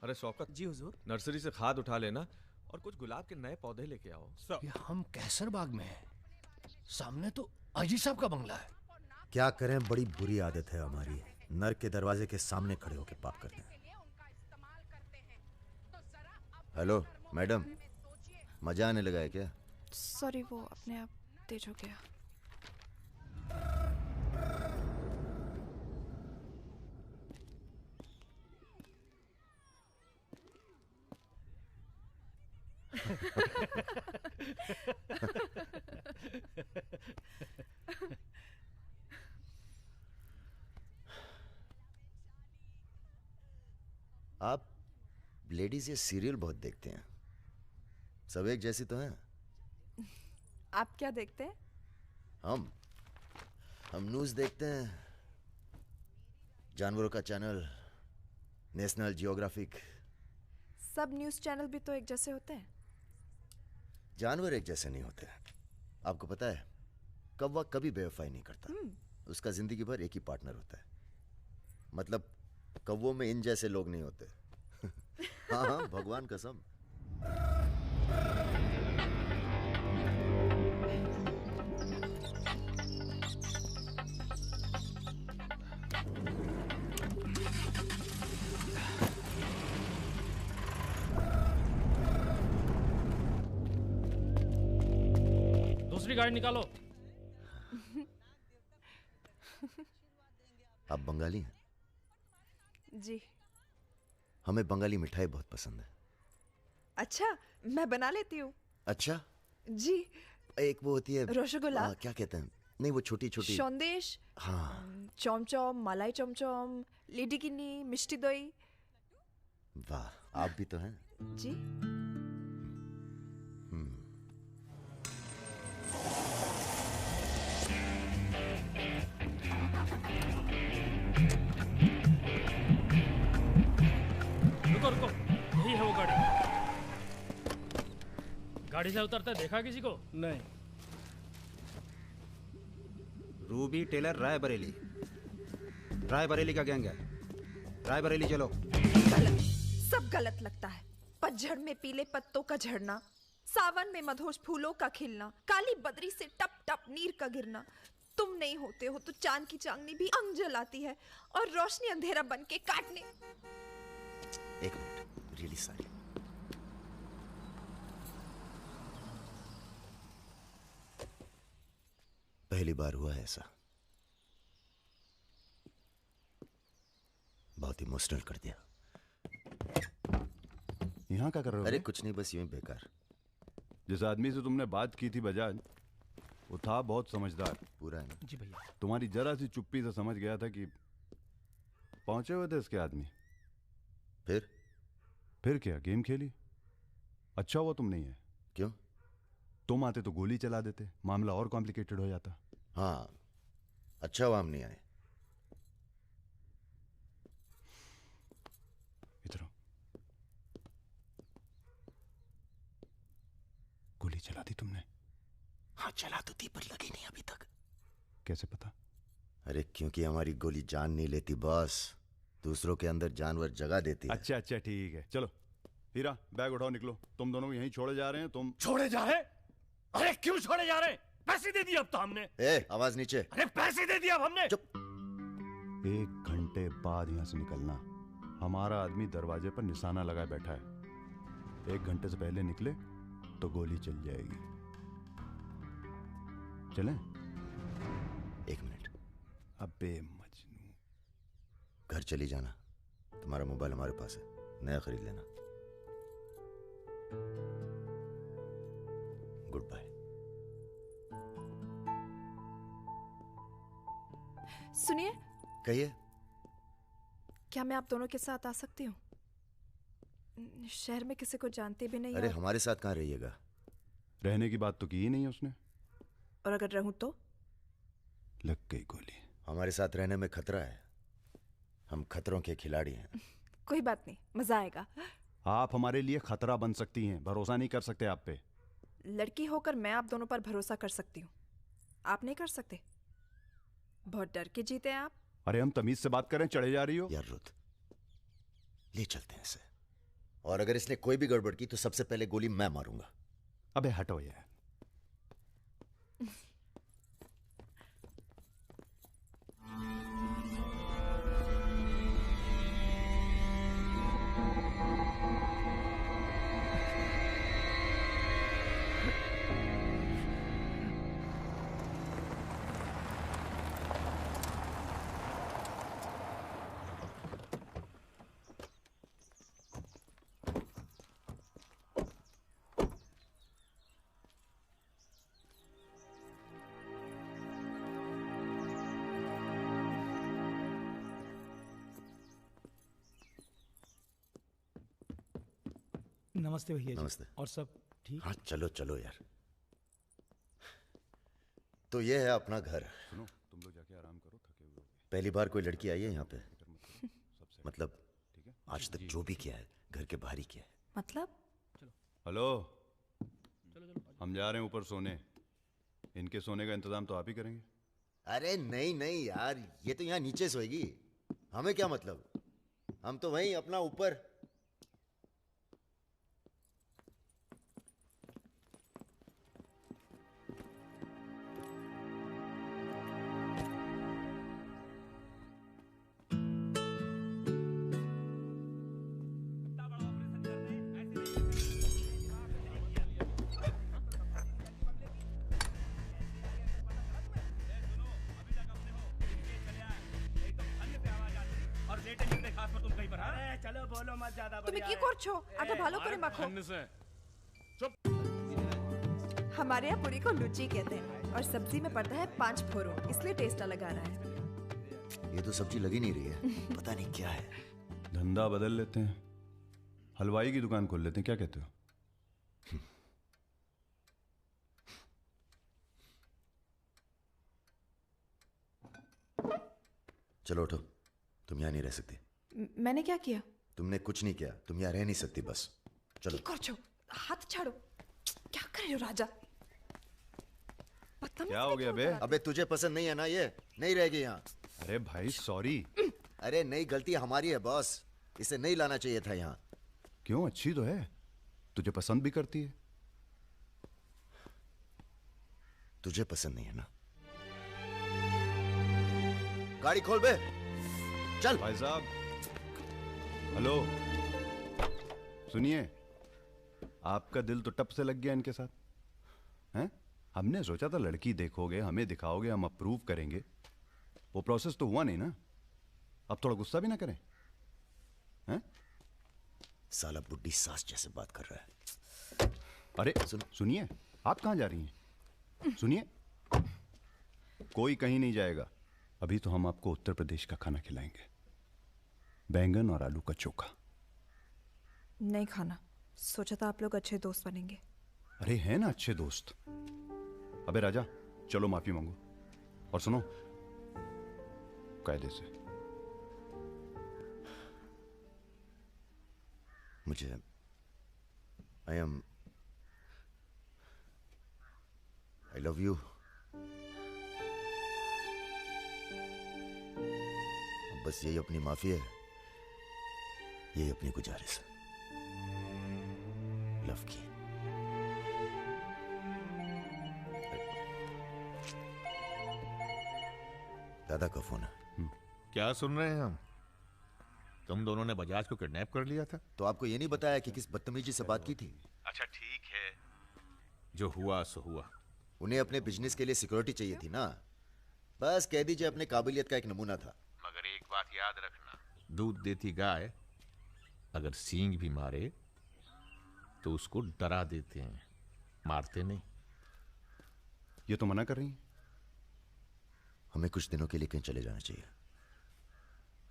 अरे शौकत जी हुजूर। नर्सरी से खाद उठा लेना और कुछ गुलाब के नए पौधे लेके आओ। ये हम कैसर बाग में हैं, सामने तो अजी साहब का बंगला है। क्या करें, बड़ी बुरी आदत है हमारी, नर के दरवाजे के सामने खड़े होकर पाप करते हैं। हेलो मैडम, मजा आने लगा है क्या? सॉरी, वो अपने आप तेज हो गया। आप लेडीज ये सीरियल बहुत देखते हैं, सब एक जैसी तो हैं। आप क्या देखते हैं? हम न्यूज़ देखते हैं, जानवरों का चैनल, नेशनल जियोग्राफिक। सब न्यूज़ चैनल भी तो एक जैसे होते हैं। जानवर एक जैसे नहीं होते। आपको पता है, कौवा कभी बेवफाई नहीं करता, उसका जिंदगी भर एक ही पार्टनर होता है। मतलब कौवों में इन जैसे लोग नहीं होते। हाँ हाँ भगवान कसम। दूसरी गाड़ी निकालो। आप बंगाली हैं? जी। हमें बंगाली मिठाई बहुत पसंद है। अच्छा, मैं बना लेती हूँ। अच्छा जी। एक वो होती है रसगुल्ला। क्या कहते हैं, नहीं वो छोटी छोटी। सौंदेश। हाँ। चौमचौम, मलाई चौमचौम, लेडीकिनी, मिष्टी दही। वाह, आप भी तो हैं। जी। रुको, यही है वो गाड़ी। गाड़ी से उतरता देखा किसी को? नहीं। रूबी टेलर रायबरेली, रायबरेली का गैंग है। रायबरेली चलो। गलत, सब गलत लगता है। पतझड़ में पीले पत्तों का झड़ना, सावन में मधुर फूलों का खिलना, काली बदरी से टप टप नीर का गिरना। तुम नहीं होते हो तो चांद की चांदनी भी अंग जलाती है और रोशनी अंधेरा बन के काटने। एक मिनट, रियली सॉरी। पहली बार हुआ है ऐसा, बहुत इमोशनल कर दिया। यहाँ क्या कर रहे हो? अरे कुछ नहीं, बस यूं ही बेकार। जिस आदमी से तुमने बात की थी बजाज, वो था बहुत समझदार। पूरा है ना? जी भैया। तुम्हारी जरा सी चुप्पी से समझ गया था कि पहुंचे हुए थे इसके आदमी। फिर क्या, गेम खेली। अच्छा हुआ तुम नहीं है। क्यों? तुम आते तो गोली चला देते, मामला और कॉम्प्लिकेटेड हो जाता। हाँ, अच्छा हुआ हम नहीं आए। इधर आओ। गोली चला दी तुमने? हाँ चला तो थी, पर लगी नहीं अभी तक। कैसे पता? अरे क्योंकि हमारी गोली जान नहीं लेती बॉस, दूसरों के अंदर जानवर जगा देती है। अच्छा अच्छा ठीक है, चलो हीरा बैग उठाओ, निकलो। तुम दोनों यहीं छोड़े जा रहे हैं। तुम छोड़े जा रहे? अरे क्यों छोड़े जा रहे? पैसे दे दिए अब तो हमने। आवाज नीचे। अरे पैसे दे दिया अब हमने। चुप। 1 घंटे बाद यहां से निकलना। हमारा आदमी दरवाजे पर निशाना लगाए बैठा है। 1 घंटे से पहले निकले तो गोली चल जाएगी। चलें? 1 मिनट। अबे मजनू, घर चली जाना। तुम्हारा मोबाइल हमारे पास है, नया खरीद लेना। Good bye. सुनिए। कहिए। क्या मैं आप दोनों के साथ आ सकती हूँ? शहर में किसी को जानते भी नहीं। अरे हमारे साथ कहाँ रहिएगा? रहने की बात तो की ही नहीं है उसने। और अगर रहूं तो? लग गई गोली। हमारे साथ रहने में खतरा है। हम खतरों के खिलाड़ी हैं। कोई बात नहीं, मजा आएगा। आप हमारे लिए खतरा बन सकती हैं, भरोसा नहीं कर सकते आप पे। लड़की होकर मैं आप दोनों पर भरोसा कर सकती हूँ, आप नहीं कर सकते। बहुत डर के जीते हैं आप। अरे हम तमीज से बात करें, चढ़े जा रही हो। यार रुत, ले चलते हैं इसे। और अगर इसने कोई भी गड़बड़ की तो सबसे पहले गोली मैं मारूंगा। अबे हटो यार। नमस्ते भैया जी। नमस्ते। और सब ठीक? हाँ चलो चलो यार। तो ये है अपना घर। सुनो, तुम लोग जाके आराम करो, थके हुए होगे। पहली बार कोई लड़की आई है यहाँ पे? मतलब आज तक जो भी किया है घर के बाहर ही किया है। मतलब? हेलो, हम जा रहे हैं ऊपर सोने। इनके सोने का इंतजाम तो आप ही करेंगे। अरे नहीं नहीं यार, ये तो यहाँ नीचे सोएगी, हमें क्या मतलब। हम तो वहीं अपना ऊपर। তুমি কি করছো? আটা ভালো করে মাখো। हमारे यहाँ पूरी को लुची कहते हैं और सब्जी में पड़ता है 5 फोरन, इसलिए टेस्ट अलग आ रहा है। ये तो सब्जी लगी नहीं रही है, पता नहीं क्या है। धंधा बदल लेते हैं, हलवाई की दुकान खोल लेते हैं, क्या कहते हो? चलो उठो, तुम यहाँ नहीं रह सकती। मैंने क्या किया? तुमने कुछ नहीं किया, तुम यहाँ रह नहीं सकती, बस चलो। हाथ छाड़ो। क्या कर रहे हो राजा? क्या हो गया बे? अबे तुझे पसंद नहीं है ना, ये नहीं रहेगी यहाँ। अरे भाई सॉरी। अरे नहीं, गलती हमारी है बॉस, इसे नहीं लाना चाहिए था यहाँ। क्यों, अच्छी तो है, तुझे पसंद भी करती है। तुझे पसंद नहीं है ना? गाड़ी खोल बे, चल। भाई साहब, हेलो, सुनिए, आपका दिल तो टप से लग गया इनके साथ, हैं? हमने सोचा था लड़की देखोगे, हमें दिखाओगे, हम अप्रूव करेंगे। वो प्रोसेस तो हुआ नहीं ना। अब थोड़ा गुस्सा भी ना करें, हैं? साला बुड्ढी सास जैसे बात कर रहा है। अरे सुनिए, आप कहाँ जा रही हैं? सुनिए, कोई कहीं नहीं जाएगा। अभी तो हम आपको उत्तर प्रदेश का खाना खिलाएंगे, बैंगन और आलू का चोखा। नहीं खाना, सोचा था आप लोग अच्छे दोस्त बनेंगे। अरे हैं ना अच्छे दोस्त। अबे राजा, चलो माफी मांगो। और सुनो, कायदे से। मुझे I love you. बस यही अपनी माफी है, यही अपनी गुजारिश है लव की। दादा का फोन है। क्या सुन रहे हैं हम? तुम दोनों ने बजाज को किडनैप कर लिया था? तो आपको ये नहीं बताया कि किस बदतमीजी से बात की थी? अच्छा ठीक है, जो हुआ सो हुआ। उन्हें अपने बिजनेस के लिए सिक्योरिटी चाहिए थी ना, बस कह दीजिए अपने काबिलियत का एक नमूना था। मगर एक बात याद रखना, दूध देती गाय अगर सींग भी मारे तो उसको डरा देते हैं, मारते नहीं। ये तो मना कर रही हैं। हमें कुछ दिनों के लिए कहीं चले जाना चाहिए।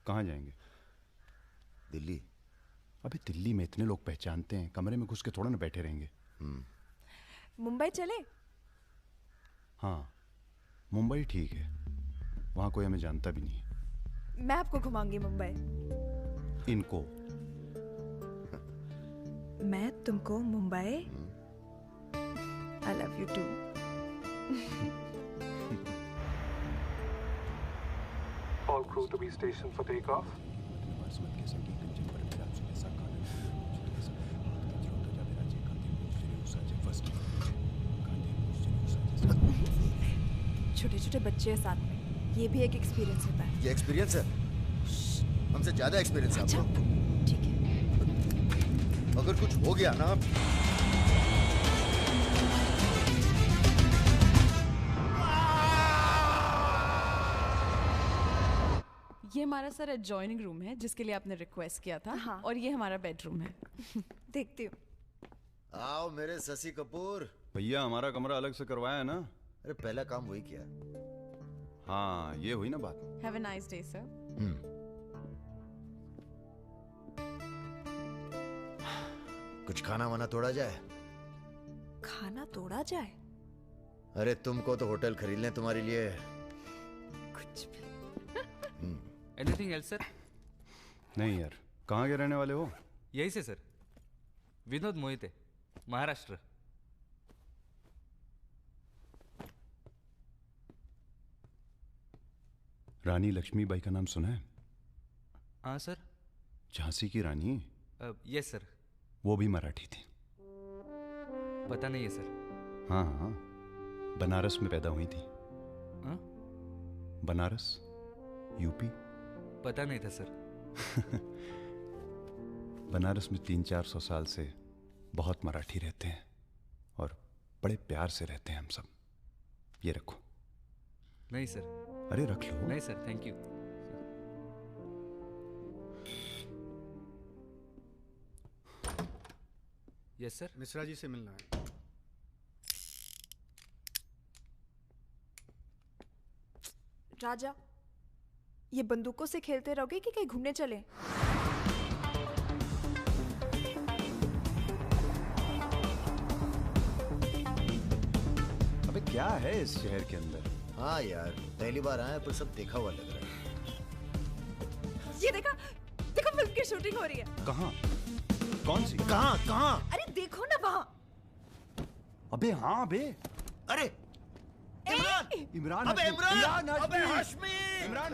कहाँ जाएंगे? दिल्ली। अबे दिल्ली में इतने लोग पहचानते हैं, कमरे में घुस के थोड़ा ना बैठे रहेंगे। मुंबई चले? हाँ, मुंबई ठीक है, वहां कोई हमें जानता भी नहीं। मैं आपको घुमाऊंगी मुंबई। इनको? मैं तुमको Mumbai. I love you too. All crew to be stationed for takeoff. छोटे छोटे बच्चे हैं साथ में, ये भी एक एक्सपीरियंस होता है। ये एक्सपीरियंस है? हमसे ज्यादा एक्सपीरियंस है आपको। ठीक है। अगर कुछ हो गया ना, ये हमारा सर एडजॉइनिंग रूम है जिसके लिए आपने रिक्वेस्ट किया था। हाँ। और ये हमारा बेडरूम है। देखती हूँ। आओ मेरे शशि कपूर। भैया हमारा कमरा अलग से करवाया है ना? अरे पहला काम वही किया। हाँ, ये हुई ना बात। Have a nice day sir. कुछ खाना वाना तोड़ा जाए? खाना तोड़ा जाए? अरे तुमको तो होटल खरीद लें तुम्हारे लिए। कुछ भी। Anything else sir? नहीं यार, कहाँ के रहने वाले हो? यही से सर, विनोद मोहिते, महाराष्ट्र। रानी लक्ष्मीबाई का नाम सुना है? हाँ सर। झांसी की रानी? Yes sir. वो भी मराठी थी। पता नहीं है सर। हाँ हाँ, बनारस में पैदा हुई थी। हाँ? बनारस, यूपी। पता नहीं था सर। बनारस में 300-400 साल से बहुत मराठी रहते हैं और बड़े प्यार से रहते हैं हम सब। ये रखो। नहीं सर। अरे रख लो। नहीं sir, thank you. Yes sir. Mishra ji से मिलना है। राजा, ये बंदूकों से खेलते रहोगे कि कहीं घूमने चले? अबे क्या है इस शहर के अंदर? हाँ यार, पहली बार आए पर सब देखा हुआ लग रहा है। ये देखो फिल्म की शूटिंग हो रही है। कहाँ? कौन सी? कहाँ? अरे देखो ना वहाँ। अबे हाँ बे। अरे इमरान। अबे इमरान। अबे Hashmi. Imran.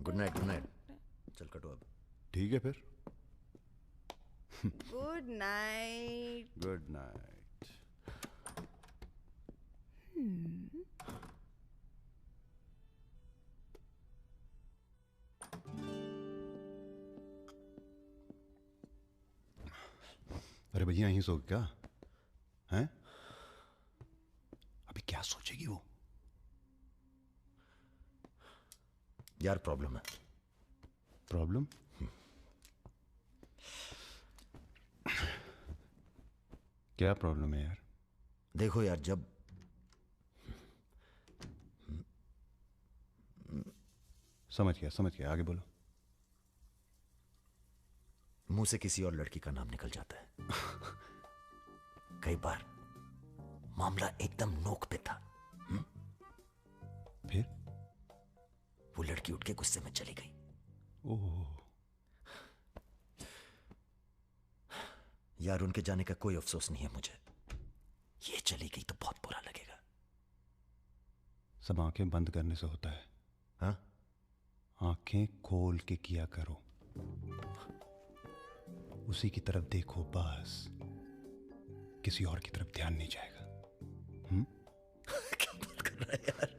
Good night, good night. चल कटो अब। ठीक है फिर। Good night. Good night. अरे भैया यहीं सो क्या हैं? अभी क्या सोचेगी वो? यार प्रॉब्लम है। प्रॉब्लम? क्या प्रॉब्लम है यार? देखो यार, जब समझ गया, आगे बोलो। मुंह से किसी और लड़की का नाम निकल जाता है। कई बार मामला एकदम नोक पे था। फिर वो लड़की उठ के गुस्से में चली गई। ओह यार, उनके जाने का कोई अफसोस नहीं है मुझे। ये चली गई तो बहुत बुरा लगेगा। सब आंखें बंद करने से होता है। हाँ? आंखें खोल के किया करो, उसी की तरफ देखो बस, किसी और की तरफ ध्यान नहीं जाएगा। क्या बात कर रहा है यार?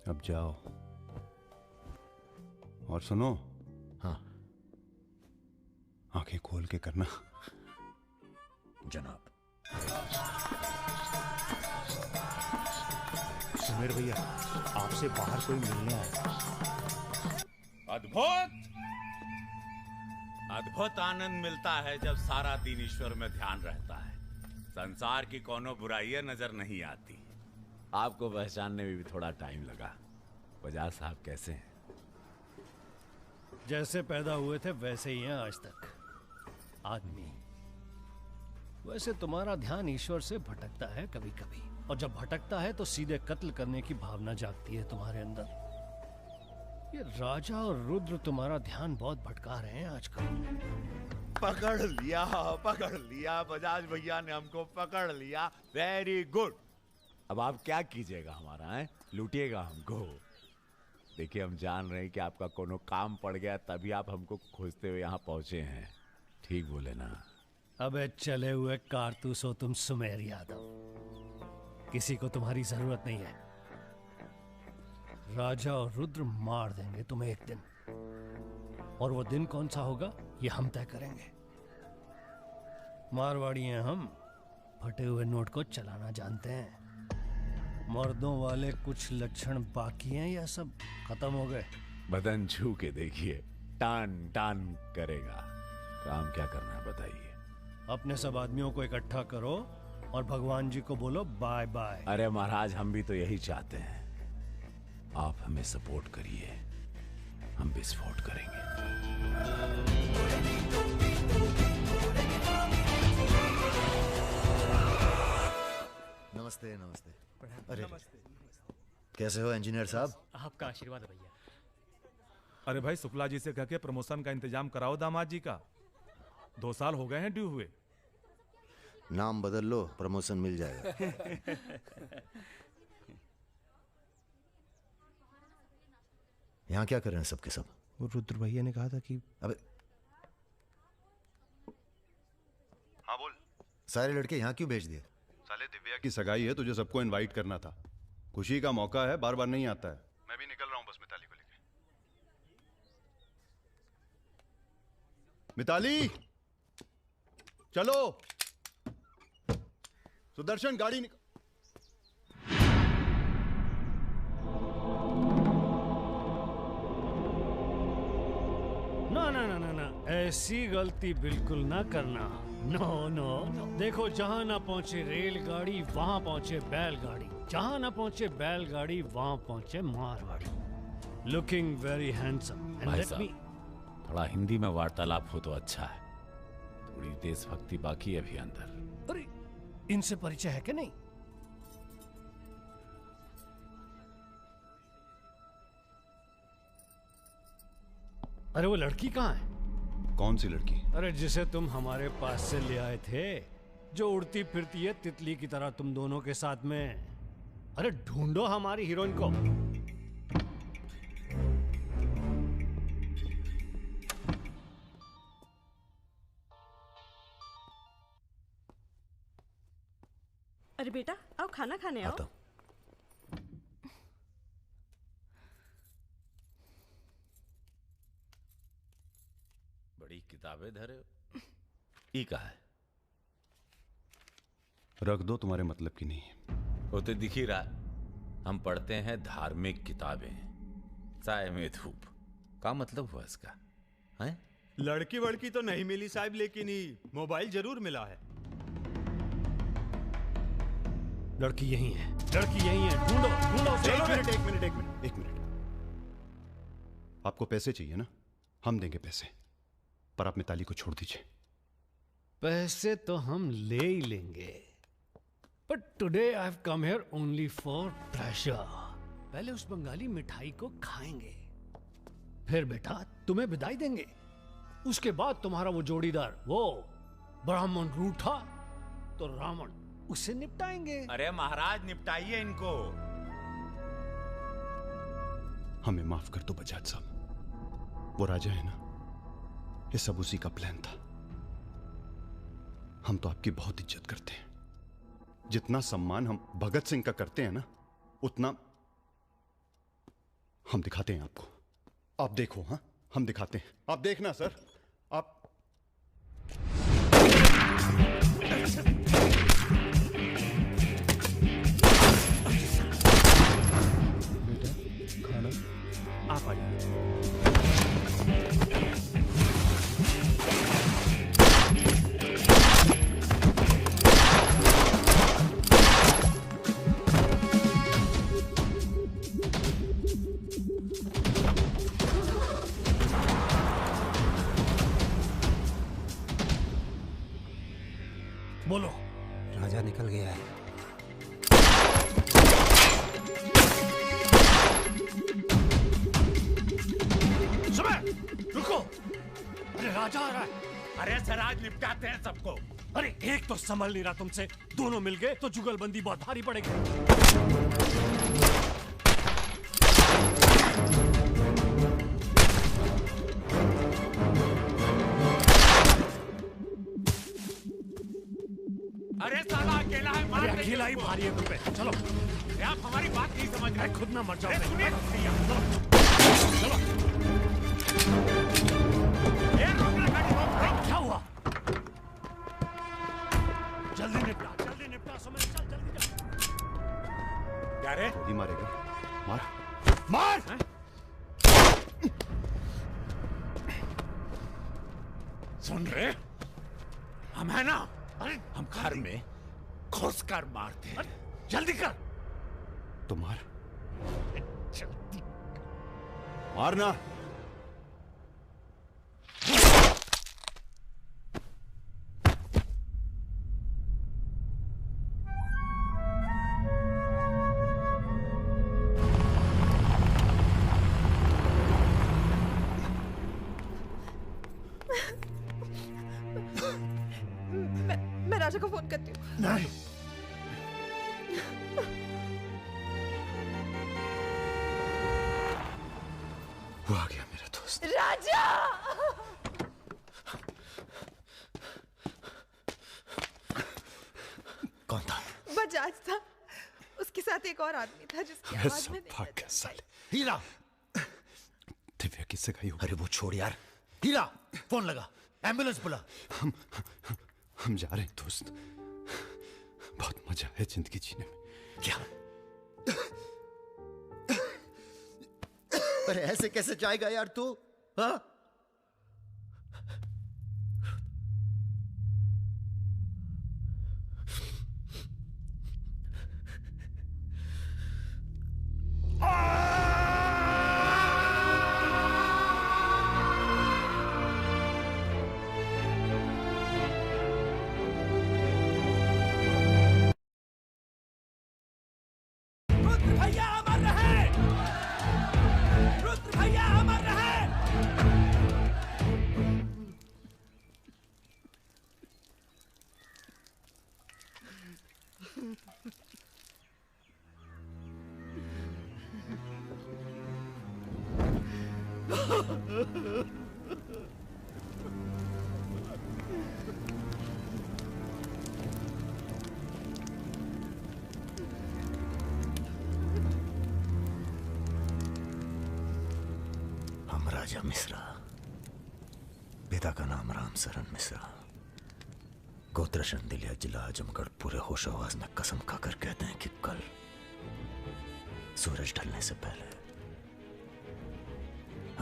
अब जाओ और सुनो। हाँ, आंखें खोल के करना। जनाब। सुमेर भैया, आपसे बाहर कोई मिलने आया। अद्भुत आनंद मिलता है जब सारा दिन ईश्वर में ध्यान रहता है। संसार की कोनो बुराइयां नजर नहीं आती। आपको पहचानने में भी थोड़ा टाइम लगा। बजाज साहब कैसे हैं? जैसे पैदा हुए थे वैसे ही हैं आज तक। आदमी। वैसे तुम्हारा ध्यान ईश्वर से भटकता है कभी कभी, और जब भटकता है तो सीधे कत्ल करने की भावना जागती है तुम्हारे अंदर। ये राजा और रुद्र तुम्हारा ध्यान बहुत भटका रहे हैं आजकल। पकड़ लिया बजाज भैया ने हमको पकड़ लिया। Very good. अब आप क्या कीजिएगा हमारा है? लूटिएगा हमको। देखिए, हम जान रहे हैं कि आपका कोनो काम पड़ गया, तभी आप हमको खोजते हुए यहाँ पहुंचे हैं। ठीक बोले ना? अबे चले हुए कारतूस हो तुम सुमेर यादव। किसी को तुम्हारी जरूरत नहीं है। राजा और रुद्र मार देंगे तुम्हें एक दिन, और वो दिन कौन सा होगा ये हम तय करेंगे। मारवाड़ी हैं हम, फटे हुए नोट को चलाना जानते हैं। मर्दों वाले कुछ लक्षण बाकी हैं या सब खत्म हो गए? बदन छू के देखिए, टान टान करेगा। काम क्या करना है बताइए? अपने सब आदमियों को इकट्ठा करो और भगवान जी को बोलो बाय बाय। अरे महाराज, हम भी तो यही चाहते हैं। आप हमें सपोर्ट करिए, हम विस्फोट करेंगे। नमस्ते नमस्ते। अरे कैसे हो इंजीनियर साहब? आपका आशीर्वाद है भैया। अरे भाई, शुक्ला जी से कह के प्रमोशन का इंतजाम कराओ दामाद जी का। 2 साल हो गए हैं ड्यू हुए। नाम बदल लो, प्रमोशन मिल जाएगा। यहाँ क्या कर रहे हैं सबके सब? वो रुद्र भैया ने कहा था कि अबे हाँ बोल। सारे लड़के यहाँ क्यों भेज दिए? साले दिव्या की सगाई है, तुझे सबको इनवाइट करना था। खुशी का मौका है, बार बार नहीं आता है। मैं भी निकल रहा हूँ बस मिताली को लेके। मिताली चलो। सुदर्शन गाड़ी निकल। ना ना ना ना ना, ऐसी गलती बिल्कुल ना करना। No no no. देखो, जहां ना पहुंचे रेलगाड़ी वहां पहुंचे बैलगाड़ी, जहां ना पहुंचे बैलगाड़ी वहां पहुंचे मारवाड़ी। Looking very handsome. भाई साहब, थोड़ा हिंदी में वार्तालाप हो तो अच्छा है। थोड़ी देशभक्ति बाकी है अभी अंदर। अरे, इनसे परिचय है कि नहीं? अरे वो लड़की कहाँ है? कौन सी लड़की? अरे जिसे तुम हमारे पास से ले आए थे, जो उड़ती फिरती है तितली की तरह तुम दोनों के साथ में। अरे ढूंढो हमारी हीरोइन को। अरे बेटा, आओ खाना खाने आओ। बड़ी किताबें धरे ई का है? रख दो, तुम्हारे मतलब की नहीं है। वो तो दिख ही रहा। हम पढ़ते हैं धार्मिक किताबें, चाय में धूप। का मतलब हुआ इसका? हैं? लड़की वड़की तो नहीं मिली साहब, लेकिन ही मोबाइल जरूर मिला है। लड़की यही है, लड़की यही है। ढूंढो ढूंढो। एक मिनट। आपको पैसे चाहिए ना? हम देंगे पैसे, पर आप मिताली को छोड़ दीजिए। पैसे तो हम ले ही लेंगे, but today I have come here only for pleasure. पहले उस बंगाली मिठाई को खाएंगे, फिर बेटा तुम्हें विदाई देंगे। उसके बाद तुम्हारा वो जोड़ीदार, वो ब्राह्मण रूठा तो रावण, उसे निपटाएंगे। अरे महाराज निपटाइए इनको। हमें माफ कर दो बजाज साहब, वो राजा है ना, ये सब उसी का प्लान था। हम तो आपकी बहुत इज्जत करते हैं। जितना सम्मान हम भगत सिंह का करते हैं ना, उतना हम दिखाते हैं आपको। आप देखो, हाँ हम दिखाते हैं, आप देखना सर। आप बेटा खाना आप आइए। बोलो। राजा निकल गया है। सुबह रुको, अरे राजा आ रहा है। अरे सर आज निपटाते हैं सबको। अरे एक तो संभल नहीं रहा तुमसे, दोनों मिल गए तो जुगलबंदी बहुत भारी पड़ेगी। अरे साला अकेला है, मार देंगे अकेला ही उसको। भारी है तुम पे। चलो आप हमारी बात नहीं समझ रहे। खुद ना मर जाओ। अरे सुनिए। चलो। क्या हुआ? जल्दी निपटा समझ, चल जल्दी जा। क्या रे? गोली मारेगा? मार मार। सुन रहे, हम है ना, हम घर में घुस कर मारते हैं। जल्दी कर। तो मार, मारना। मैं राजा को फोन करती हूँ। नहीं। वो आ गया मेरा दोस्त। राजा! कौन था? बजाज था, उसके साथ एक और आदमी था जिसकी आवाज में नहीं भाग साले। हीरा, दिव्या किससे गई हो? अरे वो छोड़ यार। हीरा, फोन लगा, एम्बुलेंस बुला। हम जा रहे हैं दोस्त, बहुत मजा है जिंदगी जीने में। क्या? अरे ऐसे कैसे जाएगा यार तू? हाँ? भैया अमर रहे, रुद्र भैया अमर रहे। हम राजा मिश्रा, पिता का नाम राम सरन मिश्रा, गोत्र शंदिलिया, जिला आजमगढ़, पूरे होश आवाज में कसम खाकर कहते हैं कि कल सूरज ढलने से पहले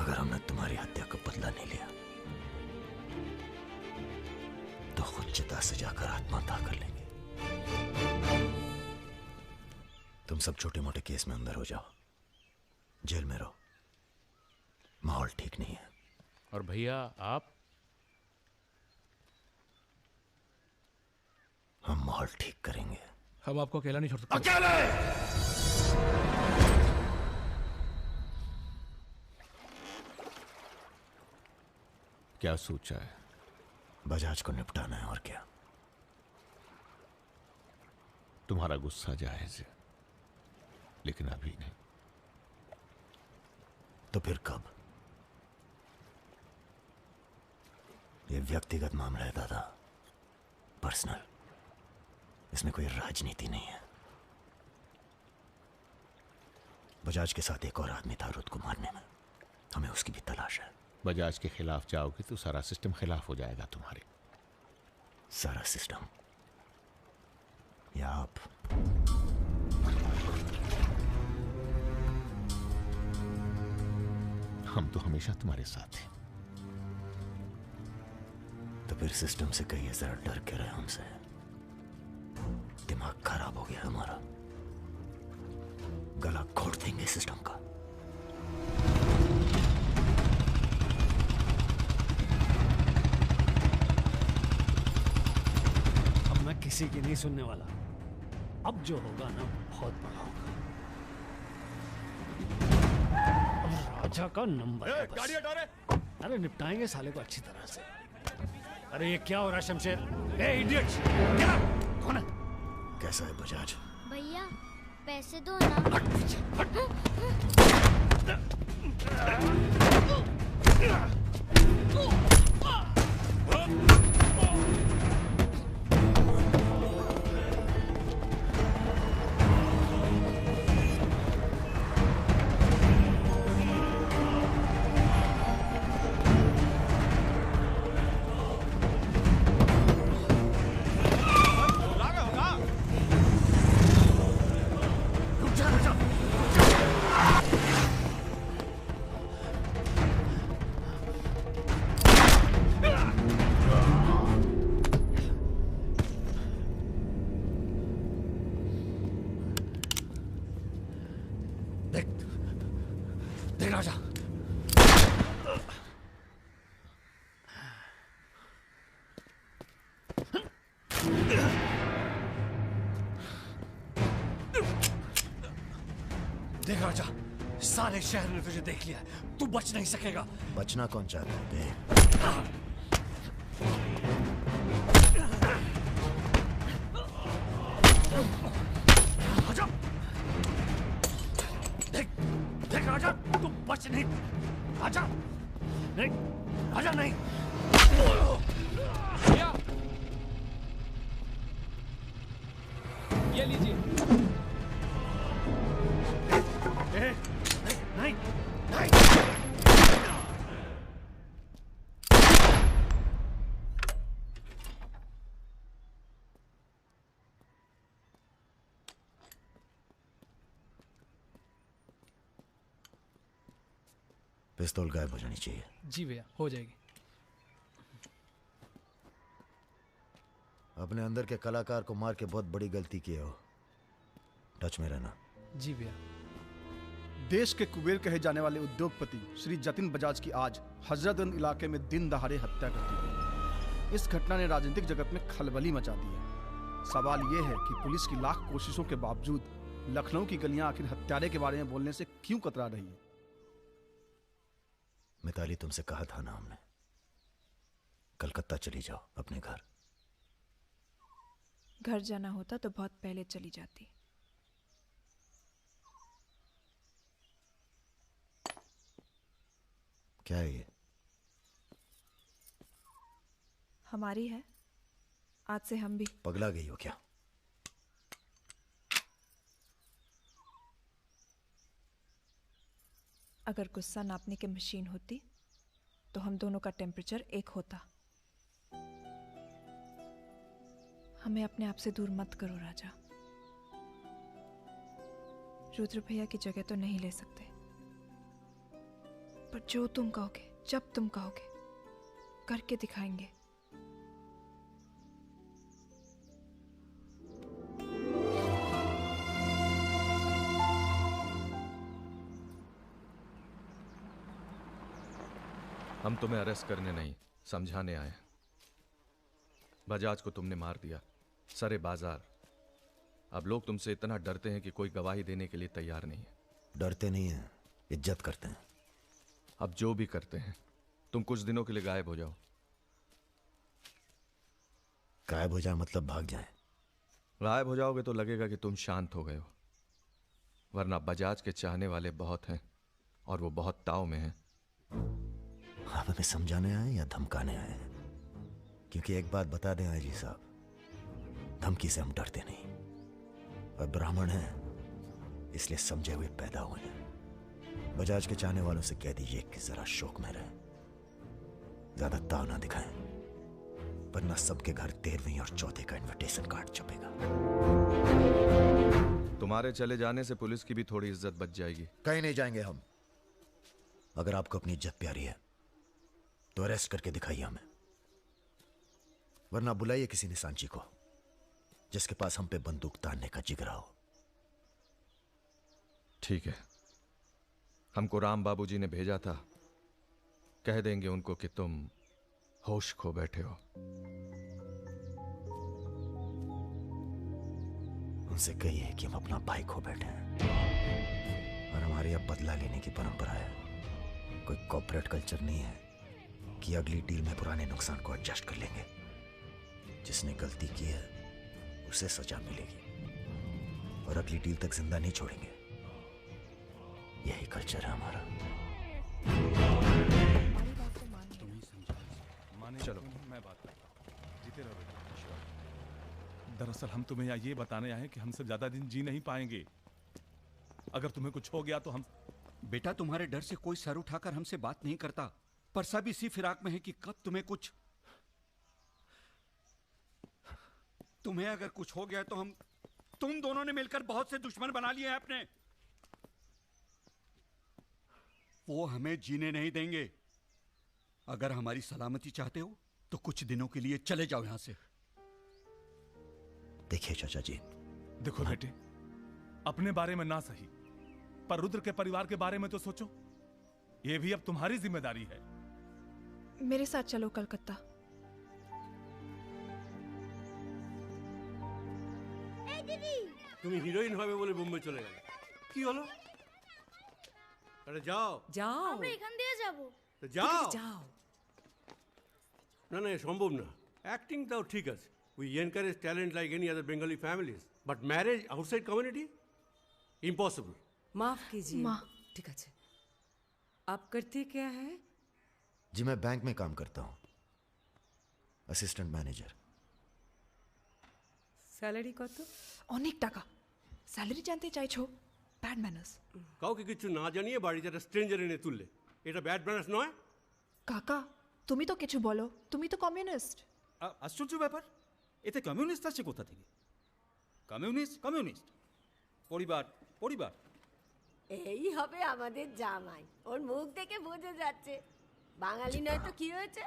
अगर हमने तुम्हारी हत्या का बदला नहीं लिया तो खुद चिता से जाकर आत्महत्या कर लेंगे। तुम सब छोटे मोटे केस में अंदर हो जाओ, जेल में रहो, माहौल ठीक नहीं है। और भैया आप? हम माहौल ठीक करेंगे। हम आपको अकेला नहीं छोड़ सकते। अकेले! क्या सोचा है? बजाज को निपटाना है, और क्या। तुम्हारा गुस्सा जायज है, लेकिन अभी नहीं। तो फिर कब? ये व्यक्तिगत मामला है दादा, पर्सनल। इसमें कोई राजनीति नहीं है। बजाज के साथ एक और आदमी था रुद को मारने में, हमें उसकी भी तलाश है। बजाज के खिलाफ जाओगे तो सारा सिस्टम खिलाफ हो जाएगा तुम्हारे। सारा सिस्टम या आप? हम तो हमेशा तुम्हारे साथ हैं। तो फिर सिस्टम से कहिए जरा डर के रहे हमसे। दिमाग खराब हो गया हमारा, गला घोट देंगे सिस्टम का। अब मैं किसी की नहीं सुनने वाला। अब जो होगा ना बहुत बड़ा होगा। अब राजा का नंबर है बस। गाड़ी हटा रे। अरे निपटाएंगे साले को अच्छी तरह से। अरे ये क्या हो रहा है शमशेर? ए इडियट! क्या? कौन है? कैसा है बजाज? भैया पैसे दो ना। देख राजा, देख राजा, सारे शहर ने तुझे देख लिया है। तू बच नहीं सकेगा। बचना कौन चाहता है बे? आजा। देख देख राजा, तू बच नहीं। आजा नहीं, आजा नहीं। ये लीजिए। नहीं, नहीं। पिस्तौल गायब हो जानी चाहिए। जी भैया, हो जाएगी। अपने अंदर के कलाकार को मार के बहुत बड़ी गलती की हो। टच में रहना। जी भैया। देश के कुबेर कहे जाने वाले उद्योगपति श्री जतिन बजाज की आज हजरतगंज इलाके में दिन दहाड़े हत्या कर दी गई। इस घटना ने राजनीतिक जगत में खलबली मचा दी है। सवाल यह है कि पुलिस की लाख कोशिशों के बावजूद लखनऊ की गलियां आखिर हत्यारे के बारे में बोलने से क्यों कतरा रही है? मिताली, तुमसे कहा था ना हमने, कलकत्ता चली जाओ अपने घर। घर जाना होता तो बहुत पहले चली जाती। क्या है ये? हमारी है, आज से हम भी। पगला गई हो क्या? अगर गुस्सा नापने की मशीन होती तो हम दोनों का टेम्परेचर एक होता। हमें अपने आप से दूर मत करो राजा। रुद्र भैया की जगह तो नहीं ले सकते, पर जो तुम कहोगे, जब तुम कहोगे, करके दिखाएंगे। हम तुम्हें अरेस्ट करने नहीं, समझाने आए। बजाज को तुमने मार दिया, सरे बाजार। अब लोग तुमसे इतना डरते हैं कि कोई गवाही देने के लिए तैयार नहीं है। डरते नहीं हैं, इज्जत करते हैं। अब जो भी करते हैं, तुम कुछ दिनों के लिए गायब हो जाओ। गायब हो जाए मतलब भाग जाए? गायब हो जाओगे तो लगेगा कि तुम शांत हो गए हो, वरना बजाज के चाहने वाले बहुत हैं और वो बहुत ताव में हैं। आप हमें समझाने आए या धमकाने आए हैं? क्योंकि एक बात बता दें आईजी साहब, धमकी से हम डरते नहीं। और ब्राह्मण हैं इसलिए समझे हुए पैदा हुए हैं। बजाज के चाहने वालों से कह दीजिए कि जरा शौक में रहें, ज्यादा ताव ना दिखाएं, वरना सबके घर 13वीं और 14 का इनविटेशन कार्ड छपेगा। तुम्हारे चले जाने से पुलिस की भी थोड़ी इज्जत बच जाएगी। कहीं नहीं जाएंगे हम। अगर आपको अपनी इज्जत प्यारी है तो अरेस्ट करके दिखाइए हमें, वरना बुलाइए किसी निशानची को जिसके पास हम पे बंदूक तानने का जिगरा हो। ठीक है, हमको राम बाबूजी ने भेजा था, कह देंगे उनको कि तुम होश खो बैठे हो। उनसे कहिए कि हम अपना भाई खो बैठे हैं और हमारे अब बदला लेने की परंपरा है। कोई कॉर्पोरेट कल्चर नहीं है कि अगली डील में पुराने नुकसान को एडजस्ट कर लेंगे। जिसने गलती की है उसे सजा मिलेगी और अगली डील तक जिंदा नहीं छोड़ेंगे। यही कल्चर है हमारा। चलो मैं बात करता हूं। जीते रहो बेटा। दरअसल हम तुम्हें यहाँ ये बताने आए हैं कि हमसे ज्यादा दिन जी नहीं पाएंगे। अगर तुम्हें कुछ हो गया तो हम। बेटा तुम्हारे डर से कोई सर उठाकर हमसे बात नहीं करता, पर सब इसी फिराक में है कि कब तुम्हें कुछ। तुम्हें अगर कुछ हो गया तो हम तुम दोनों ने मिलकर बहुत से दुश्मन बना लिए हैं अपने। वो हमें जीने नहीं देंगे। अगर हमारी सलामती चाहते हो तो कुछ दिनों के लिए चले जाओ यहां से। देखिए चाचा जी। देखो बेटे, अपने बारे में ना सही, पर रुद्र के परिवार के बारे में तो सोचो। ये भी अब तुम्हारी जिम्मेदारी है। मेरे साथ चलो कलकत्ता। তুমি হিরোইন হবে বলে বোম্বে চলে গেলে, কি হলো? আরে যাও যাও, আমরা এখান দিয়ে যাব। তো যাও। যাও। না না, সম্ভব না। অ্যাক্টিং তাও ঠিক আছে, we encourage talent like any other Bengali families, but marriage outside community impossible. माफ कीजिए। ठीक है। आप करते क्या है? जी मैं बैंक में काम करता हूँ, असिस्टेंट मैनेजर। স্যালারি কত? অনেক টাকা। স্যালারি জানতে চাইছো? Bad manners. কাউকে কিছু না জানিয়ে বাড়িতে একটা স্ট্রেঞ্জার এনে তুললে, এটা ব্যাড ম্যানার্স নয়? কাকা তুমি তো কিছু বলো, তুমি তো কমিউনিস্ট। আশ্চর্য ব্যাপার, এতে কমিউনিস্ট আসছে কোথা থেকে? কমিউনিস্ট কমিউনিস্ট, পরিবার পরিবার। এই হবে আমাদের জামাই, ওর মুখ দেখে বোঝা যাচ্ছে বাঙালি নয় তো কি হয়েছে।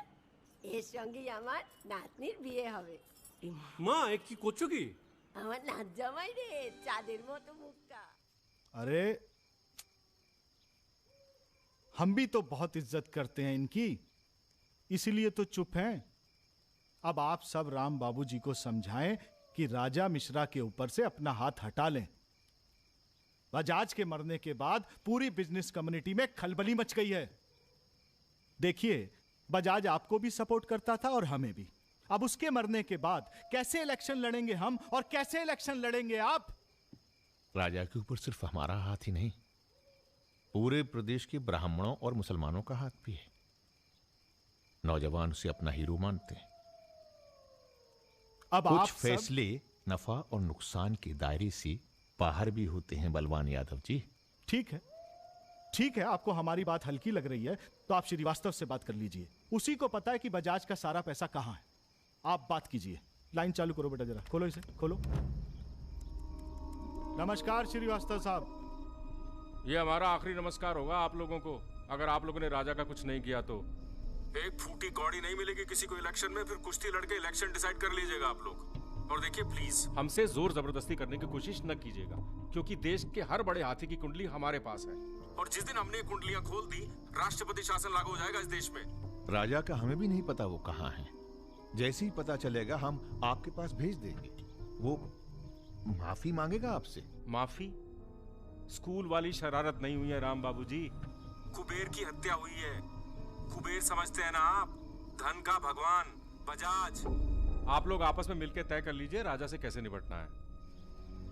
এর সঙ্গেই আমার নাতনির বিয়ে হবে। মা এ কি করছো কি? আমার নাত জামাই রে, চাঁদের মতো মুখটা। अरे हम भी तो बहुत इज्जत करते हैं इनकी, इसीलिए तो चुप हैं। अब आप सब राम बाबूजी को समझाएं कि राजा मिश्रा के ऊपर से अपना हाथ हटा लें। बजाज के मरने के बाद पूरी बिजनेस कम्युनिटी में खलबली मच गई है। देखिए, बजाज आपको भी सपोर्ट करता था और हमें भी। अब उसके मरने के बाद कैसे इलेक्शन लड़ेंगे हम और कैसे इलेक्शन लड़ेंगे आप? राजा के ऊपर सिर्फ हमारा हाथ ही नहीं, पूरे प्रदेश के ब्राह्मणों और मुसलमानों का हाथ भी है। नौजवान उसे अपना हीरो मानते हैं। अब कुछ आप फैसले नफा और नुकसान के दायरे से बाहर भी होते हैं बलवान यादव जी। ठीक है, ठीक है, आपको हमारी बात हल्की लग रही है तो आप श्रीवास्तव से बात कर लीजिए। उसी को पता है कि बजाज का सारा पैसा कहां है। आप बात कीजिए। लाइन चालू करो बेटा, जरा खोलो इसे, खोलो। नमस्कार श्रीवास्तव साहब। ये हमारा आखिरी नमस्कार होगा आप लोगों को, अगर आप लोगों ने राजा का कुछ नहीं किया तो। एक फूटी कौड़ी नहीं मिलेगी किसी को इलेक्शन में, फिर कुश्ती लड़के इलेक्शन डिसाइड कर लीजिएगा आप लोग। और देखिए प्लीज, हमसे जोर जबरदस्ती करने की कोशिश न कीजिएगा, क्योंकि देश के हर बड़े हाथी की कुंडली हमारे पास है। और जिस दिन हमने कुंडलियां खोल दी, राष्ट्रपति शासन लागू हो जाएगा इस देश में। राजा का हमें भी नहीं पता वो कहाँ है। जैसे ही पता चलेगा हम आपके पास भेज देंगे। वो माफी मांगेगा आपसे। माफी? स्कूल वाली शरारत नहीं हुई है राम बाबूजी। कुबेर की हत्या हुई है। कुबेर समझते हैं ना आप, धन का भगवान बजाज। आप लोग आपस में मिलकर तय कर लीजिए राजा से कैसे निपटना है।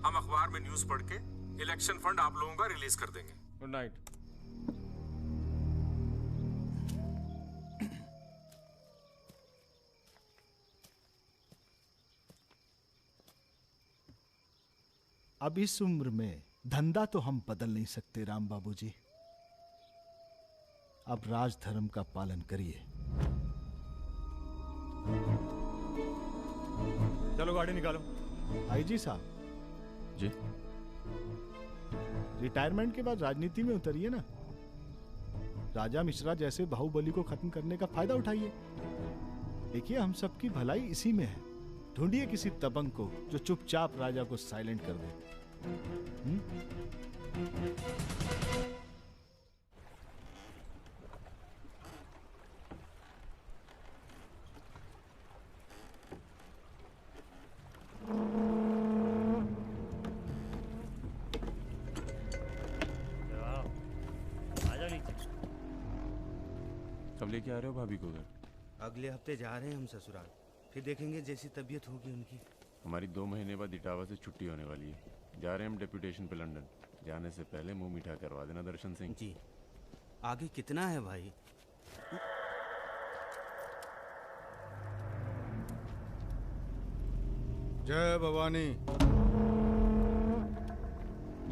हम अखबार में न्यूज पढ़ के इलेक्शन फंड आप लोगों का रिलीज कर देंगे। Good night. अब इस उम्र में धंधा तो हम बदल नहीं सकते राम बाबूजी। अब राजधर्म का पालन करिए। चलो गाड़ी निकालो। आईजी साहब जी, रिटायरमेंट के बाद राजनीति में उतरिए ना। राजा मिश्रा जैसे बाहुबली को खत्म करने का फायदा उठाइए। देखिए हम सबकी भलाई इसी में है। ढूंढिए किसी दबंग को जो चुपचाप राजा को साइलेंट कर दे। कब लेके आ रहे हो भाभी को घर? अगले हफ्ते जा रहे हैं हम ससुराल। फिर देखेंगे जैसी तबीयत होगी उनकी। हमारी 2 महीने बाद इटावा से छुट्टी होने वाली है। जा रहे हैं हम डेप्यूटेशन पे लंदन। जाने से पहले मुंह मीठा करवा देना दर्शन सिंह जी। आगे कितना है भाई? जय भवानी।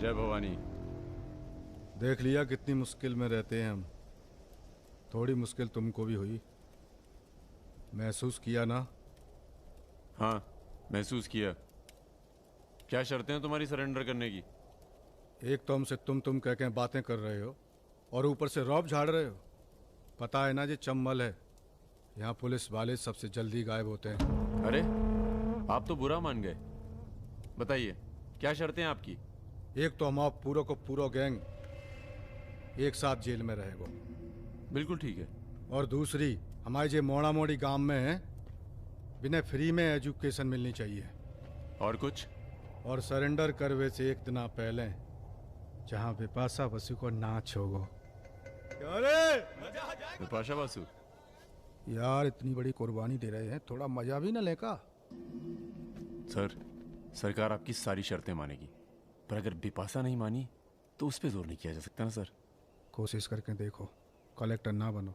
जय भवानी। देख लिया कितनी मुश्किल में रहते हैं हम। थोड़ी मुश्किल तुमको भी हुई, महसूस किया ना? हाँ महसूस किया। क्या शर्तें हैं तुम्हारी सरेंडर करने की? एक तो हमसे तुम कह के बातें कर रहे हो और ऊपर से रौब झाड़ रहे हो। पता है ना ये चम्बल है, यहाँ पुलिस वाले सबसे जल्दी गायब होते हैं। अरे आप तो बुरा मान गए। बताइए क्या शर्तें हैं आपकी? एक तो हम आप पूरा को पूरा गैंग एक साथ जेल में रहेगा। बिल्कुल ठीक है। और दूसरी, हमारे जो मोड़ा मोड़ी गांव में है बिना फ्री में एजुकेशन मिलनी चाहिए। और कुछ? और सरेंडर करवे से एक दिन पहले जहाँ बिपाशा बसु को नाच होगा। बिपाशा बसु यार इतनी बड़ी कुर्बानी दे रहे हैं, थोड़ा मजा भी न लेगा? सर सरकार आपकी सारी शर्तें मानेगी, पर अगर बिपाशा नहीं मानी तो उस पर जोर नहीं किया जा सकता ना सर। कोशिश करके देखो, कलेक्टर ना बनो।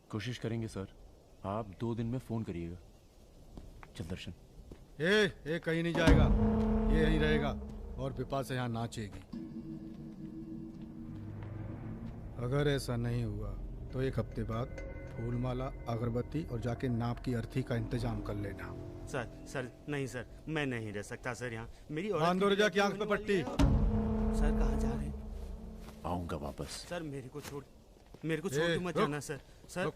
कोशिश करेंगे सर। आप 2 दिन में फोन करिएगा। चल दर्शन। ए कहीं नहीं जाएगा, ये यहीं रहेगा और बिपाशा यहाँ नाचेगी। अगर ऐसा नहीं हुआ तो 1 हफ्ते बाद फूलमाला, अगरबत्ती और जाके नाप की अर्थी का इंतजाम कर लेना। सर नहीं सर, मैं नहीं रह सकता सर यहाँ। मेरी औरत की आंख पे पट्टी। सर कहाँ जा रहे हैं? आऊंगा वापस। सर मेरे को छोड़ के मत जाना सर।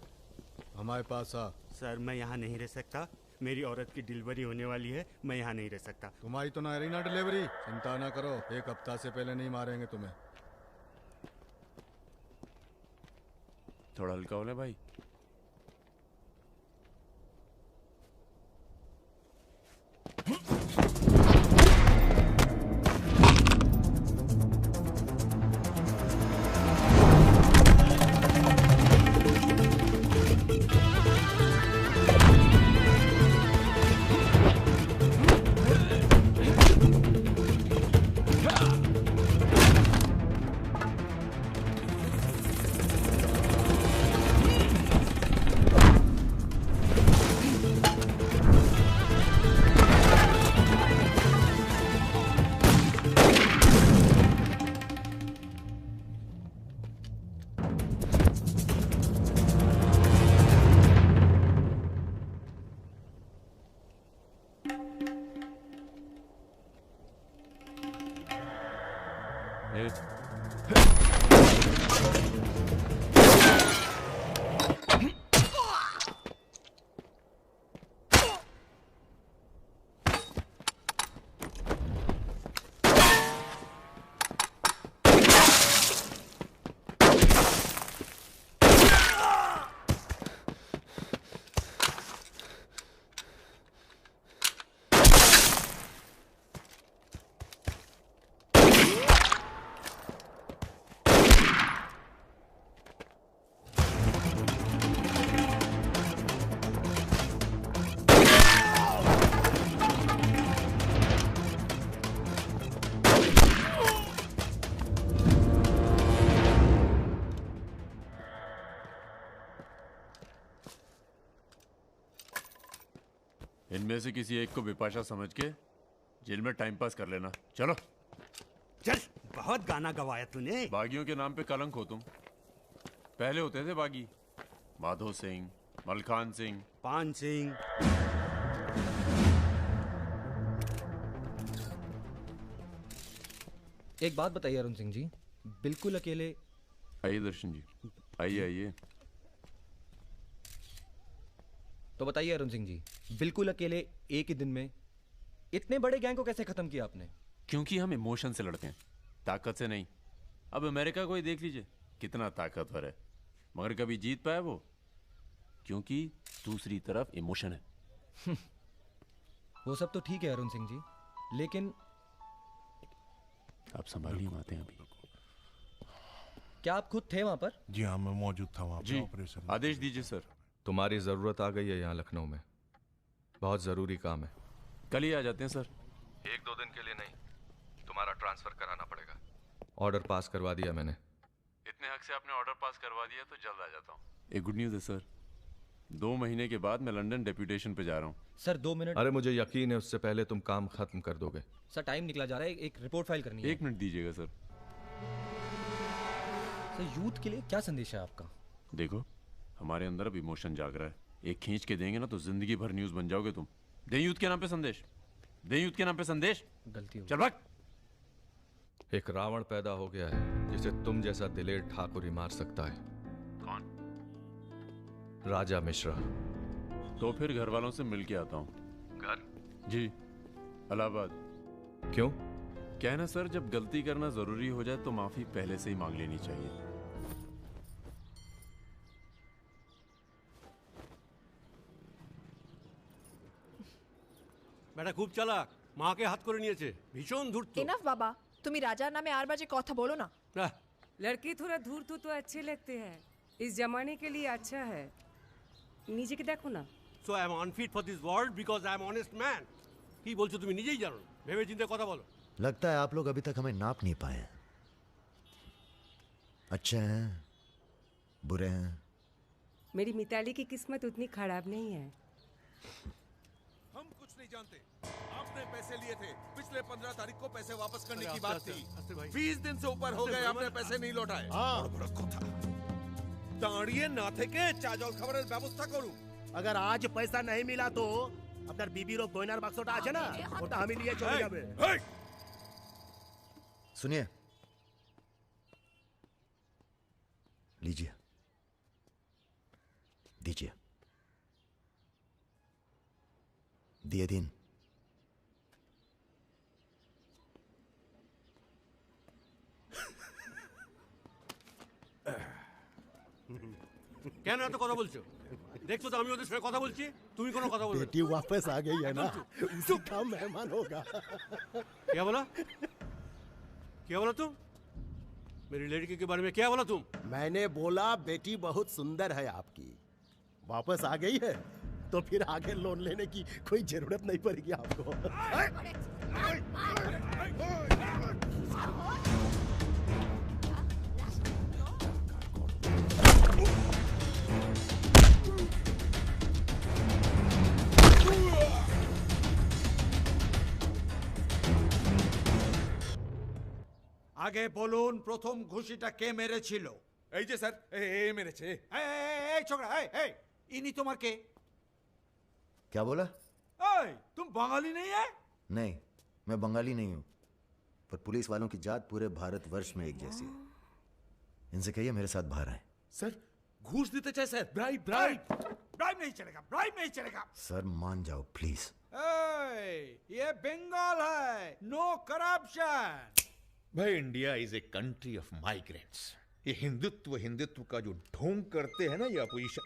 हमारे पास आ। सर मैं यहाँ नहीं रह सकता। मेरी औरत की डिलीवरी होने वाली है, मैं यहाँ नहीं रह सकता। तुम्हारी तो ना रही ना डिलीवरी, चिंता ना करो। 1 हफ्ता से पहले नहीं मारेंगे तुम्हें। थोड़ा हल्का हो ले भाई। इनमें से किसी एक को बिपाशा समझ के जेल में टाइम पास कर लेना। चलो चल, बहुत गाना गवाया तूने। बागियों के नाम पे कलंक हो तुम। पहले होते थे बागी, माधो सिंह, मलखान सिंह, पान सिंह। एक बात बताइए अरुण सिंह जी, बिल्कुल अकेले। आइए दर्शन जी, आइए आइए। तो बताइए अरुण सिंह जी, बिल्कुल अकेले एक ही दिन में इतने बड़े गैंग को कैसे खत्म किया आपने? क्योंकि हम इमोशन से लड़ते हैं, ताकत से नहीं। अब अमेरिका को ही देख लीजिए, कितना ताकतवर है, मगर कभी जीत पाया वो? क्योंकि दूसरी तरफ इमोशन है। वो सब तो ठीक है अरुण सिंह जी, लेकिन आप संभालिए, हम आते हैं अभी। क्या आप खुद थे वहां पर? जी हाँ, मैं मौजूद था वहां जी, पे ऑपरेशन। आदेश दीजिए सर। तुम्हारी जरूरत आ गई है यहाँ लखनऊ में, बहुत जरूरी काम है। कल ही आ जाते हैं सर। 1-2 दिन के लिए नहीं, तुम्हारा ट्रांसफर कराना पड़ेगा। ऑर्डर पास करवा दिया मैंने। इतने हक से आपने ऑर्डर पास करवा दिया तो जल्द आ जाता हूँ। एक गुड न्यूज़ है सर, 2 महीने के बाद मैं लंदन डेप्यूटेशन पे जा रहा हूँ। Sir 2 minute. अरे मुझे यकीन है उससे पहले तुम काम खत्म कर दोगे। सर टाइम निकला जा रहा है, एक रिपोर्ट फाइल करनी है। 1 मिनट दीजिएगा सर। सर यूथ के लिए क्या संदेश है आपका? देखो, हमारे अंदर अब इमोशन जाग रहा है, एक खींच के देंगे ना तो जिंदगी भर न्यूज़ बन जाओगे तुम। दे यूथ के नाम पे संदेश, दे यूथ के नाम पे संदेश। गलती हो चल भाग। एक रावण पैदा हो गया है जिसे तुम जैसा दिलेर ठाकुर ही मार सकता है। कौन? राजा मिश्रा। तो फिर घर वालों से मिल के आता हूँ। घर? जी, इलाहाबाद। क्यों? क्या है ना सर, जब गलती करना जरूरी हो जाए तो माफी पहले से ही मांग लेनी चाहिए। বেটা খুব চালাক, মাকে হাত করে নিয়েছে, ভীষণ ধূর্ত। इनफ बाबा, तुम राजा नामे 8 बजे कथा बोलो ना। लड़के थोड़ा धूर्त हो तो अच्छे लगते हैं, इस जमाने के लिए अच्छा है। নিজেকে দেখো না। So I am unfit for this world because I am honest man. কি বলছো তুমি নিজেই জানো না, ভেবে চিন্তে কথা বলো। लगता है आप लोग अभी तक हमें नाप नहीं पाए हैं। अच्छे हैं, बुरे हैं। मेरी मिताली की किस्मत उतनी खराब नहीं है। हम कुछ नहीं जानते, आपने पैसे लिए थे, पिछले 15 तारीख को पैसे वापस करने की बात थी। 20 दिन से ऊपर हो गए, आपने पैसे नहीं लौटाए। बड़ কথা। দাঁড়িয়ে না থেকে চা জল খাবারের ব্যবস্থা করুন। अगर आज पैसा नहीं मिला तो আপনার বিবির গয়নার বাক্সটা আছে না, ওটা আমি নিয়ে চলে যাবে। सुनिए, लीजिए, दीजिए। दिए दिन। কেন এত কথা বলছো? দেখছো তো আমি ওদের সাথে কথা বলছি, তুমি কোনো কথা বলবে? बेटी वापस आ गई है ना, उसी का मेहमान होगा। क्या बोला? क्या बोला तुम? मेरी लड़की के बारे में क्या बोला तुम? मैंने बोला बेटी बहुत सुंदर है आपकी, वापस आ गई है तो फिर आगे लोन लेने की कोई जरूरत नहीं पड़ेगी आपको। আগে বলুন প্রথম ঘুষিটা কে মেরেছিল? এই যে স্যার, এ মেরেছে। এই ছোকরা, এই ইনি তোমার কে? क्या बोला? এই तुम बंगाली नहीं है? नहीं, मैं बंगाली नहीं हूं, पर पुलिस वालों की जात पूरे भारतवर्ष में एक जैसी है। इनसे कहिए मेरे साथ बाहर आए। सर घूस देते चाहे सर, ब्राइब ब्राइब। ब्राइब नहीं चलेगा, ब्राइब नहीं चलेगा। सर मान जाओ प्लीज। ये बंगाल है, नो करप्शन। भाई India is a country of migrants. ये हिंदुत्व हिंदुत्व का जो ढोंग करते हैं ना ये अपोजिशन।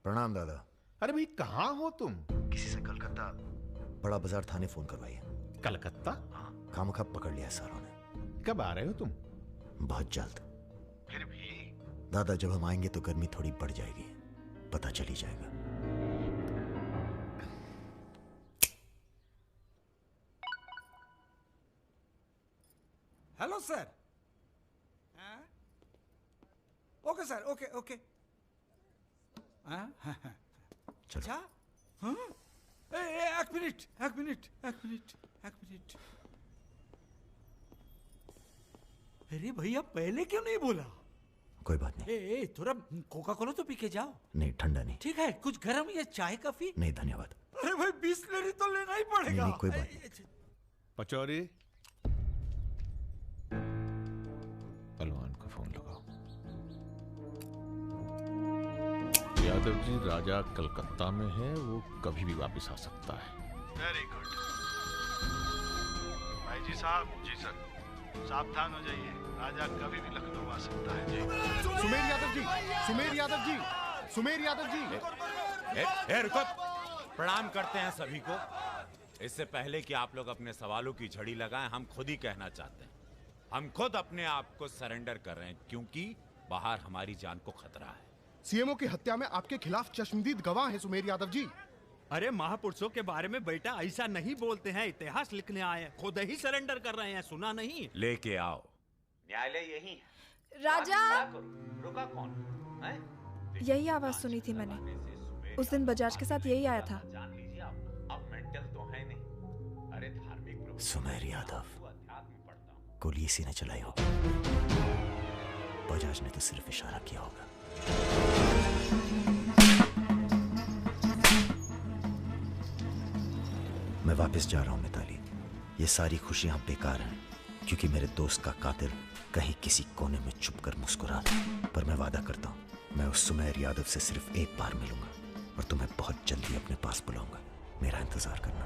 प्रणाम दादा। अरे भाई कहाँ हो तुम? किसी से कलकत्ता बड़ा बाजार थाने फोन करवाइए। कलकत्ता? हाँ, खामखा पकड़ लिया सारों ने। कब आ रहे हो तुम? बहुत जल्द। फिर भी दादा जब हम आएंगे तो गर्मी थोड़ी बढ़ जाएगी, पता चल ही जाएगा। Hello sir. Okay sir, okay okay. अच्छा, एक मिनट। अरे भैया पहले क्यों नहीं बोला? कोई बात नहीं। थोड़ा कोका कोला तो पी के जाओ। नहीं, ठंडा नहीं। ठीक है, कुछ गर्म या चाय कॉफी? नहीं धन्यवाद। अरे भाई बिस्लरी तो लेना ही पड़ेगा। नहीं, कोई बात नहीं। पचौरी, पहलवान को फोन लगाओ। यादव जी, राजा कलकत्ता में है, वो कभी भी वापस आ सकता है। वेरी गुड भाई जी साहब। जी सर, सावधान हो जाइए, राजा कभी भी लखनऊ आ सकता है। जी सुमेर यादव जी। रुको, प्रणाम करते हैं सभी को। इससे पहले कि आप लोग अपने सवालों की झड़ी लगाएं, हम खुद ही कहना चाहते हैं, हम खुद अपने आप को सरेंडर कर रहे हैं, क्योंकि बाहर हमारी जान को खतरा है। सीएमओ की हत्या में आपके खिलाफ चश्मदीद गवाह हैं सुमेर यादव जी। अरे महापुरुषों के बारे में बेटा ऐसा नहीं बोलते हैं, इतिहास लिखने आए हैं, खुद ही सरेंडर कर रहे हैं, सुना नहीं? लेके आओ, न्यायालय यही है। राजा, रुका कौन है? यही आवाज सुनी थी मैंने, उस दिन बजाज के साथ यही आया था। जान लीजिए अब मेंटल तो है नहीं। अरे धार्मिक सुमेर यादव, गोली इसी ने चलाई होगी। बजाज ने तो सिर्फ इशारा किया होगा। मैं वापस जा रहा हूं मिताली। ये सारी खुशियां बेकार हैं, क्योंकि मेरे दोस्त का कातिल कहीं किसी कोने में छुपकर मुस्कुरा रहा। पर मैं वादा करता हूं, मैं उस सुमेर यादव से सिर्फ एक बार मिलूंगा और तुम्हें बहुत जल्दी अपने पास बुलाऊंगा। मेरा इंतजार करना।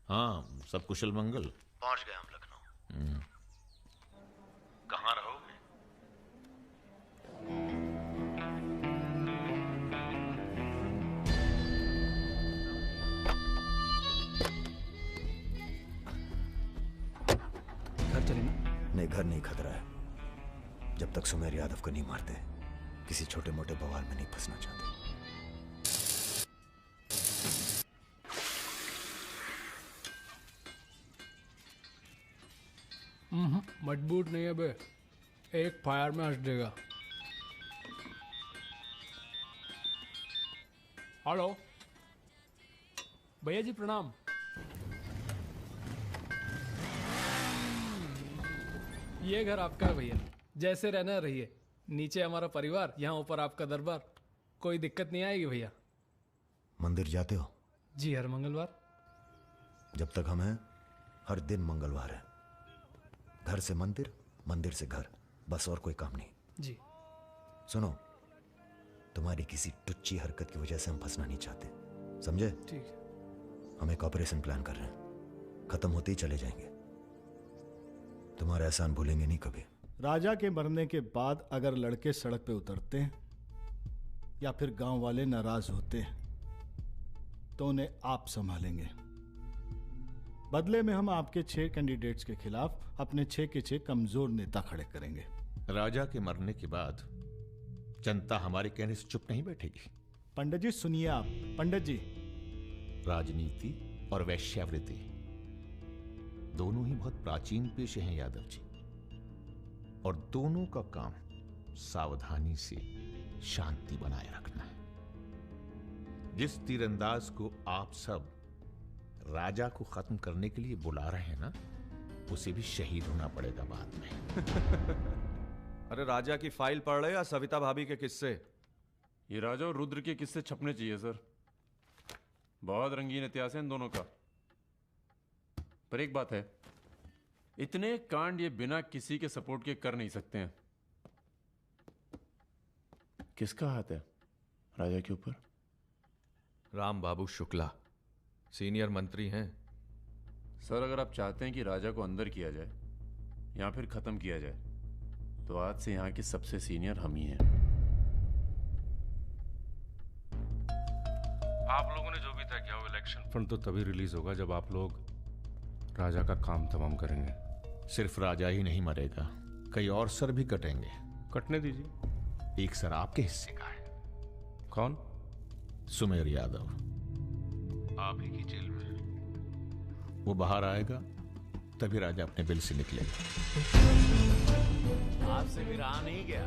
हाँ, सब कुशल मंगल? पहुंच गए हम लखनऊ। कहाँ रहोगे? घर चलेंगे? नहीं, घर नहीं खतरा है। जब तक सुमेर यादव को नहीं मारते, किसी छोटे मोटे बवाल में नहीं फंसना चाहते। मजबूत नहीं है बे, एक फायर में हंस देगा। हेलो भैया जी, प्रणाम। ये घर आपका है भैया, जैसे रहना रहिए। नीचे हमारा परिवार, यहाँ ऊपर आपका दरबार। कोई दिक्कत नहीं आएगी भैया। मंदिर जाते हो? जी, हर मंगलवार। जब तक हम हैं, हर दिन मंगलवार है। घर से मंदिर, मंदिर से घर, बस और कोई काम नहीं। जी। सुनो, तुम्हारी किसी टुच्ची हरकत की वजह से हम फंसना नहीं चाहते, समझे? ठीक है। हम एक ऑपरेशन प्लान कर रहे हैं, खत्म होते ही चले जाएंगे। तुम्हारा एहसान भूलेंगे नहीं कभी। राजा के मरने के बाद अगर लड़के सड़क पे उतरते हैं या फिर गांव वाले नाराज होते हैं, तो उन्हें आप संभालेंगे। बदले में हम आपके 6 कैंडिडेट्स के खिलाफ अपने 6 के 6 कमजोर नेता खड़े करेंगे। राजा के मरने के बाद जनता हमारे कहने से चुप नहीं बैठेगी। पंडित जी सुनिए आप। पंडित जी, राजनीति और वैश्यावृत्ति दोनों ही बहुत प्राचीन पेशे हैं यादव जी, और दोनों का काम सावधानी से शांति बनाए रखना है। जिस तीरंदाज को आप सब राजा को खत्म करने के लिए बुला रहे हैं ना, उसे भी शहीद होना पड़ेगा बाद में। अरे राजा की फाइल पढ़ रहे या सविता भाभी के किस्से? ये राजा और रुद्र के किस्से छपने चाहिए सर। बहुत रंगीन इतिहास है इन दोनों का। पर एक बात है, इतने कांड ये बिना किसी के सपोर्ट के कर नहीं सकते हैं। किसका हाथ है राजा के ऊपर? राम बाबू शुक्ला सीनियर मंत्री हैं। सर, अगर आप चाहते हैं कि राजा को अंदर किया जाए या फिर खत्म किया जाए, तो आज से यहाँ के सबसे सीनियर हम ही हैं। आप लोगों ने जो भी तय किया वो इलेक्शन फंड तो तभी रिलीज होगा जब आप लोग राजा का काम तमाम करेंगे। सिर्फ राजा ही नहीं मरेगा, कई और सर भी कटेंगे। कटने दीजिए। एक सर आपके हिस्से का है। कौन? सुमेर यादव आप ही की जेल में। वो बाहर आएगा तभी राजा अपने बिल से निकलेगा। आपसे भी रहा नहीं गया।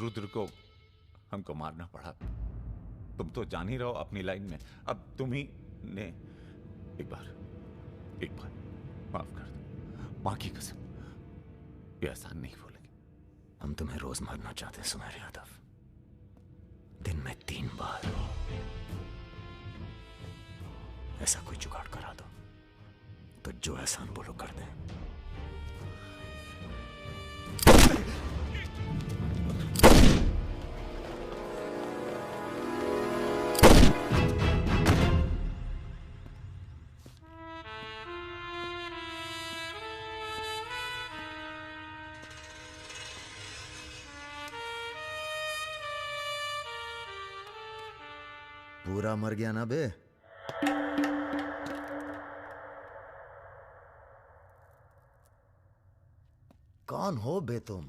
रुद्र को हमको मारना पड़ा। तुम तो जान ही रहो अपनी लाइन में। अब तुम ही ने एक बार माफ कर दो, मां की कसम, ये एहसान नहीं भूलेंगे। हम तुम्हें रोज मारना चाहते हैं सुमेर यादव, दिन में 3 बार। ऐसा कोई जुगाड़ करा दो तो जो एहसान बोलो कर दें। पूरा मर गया ना बे? कौन हो बे तुम?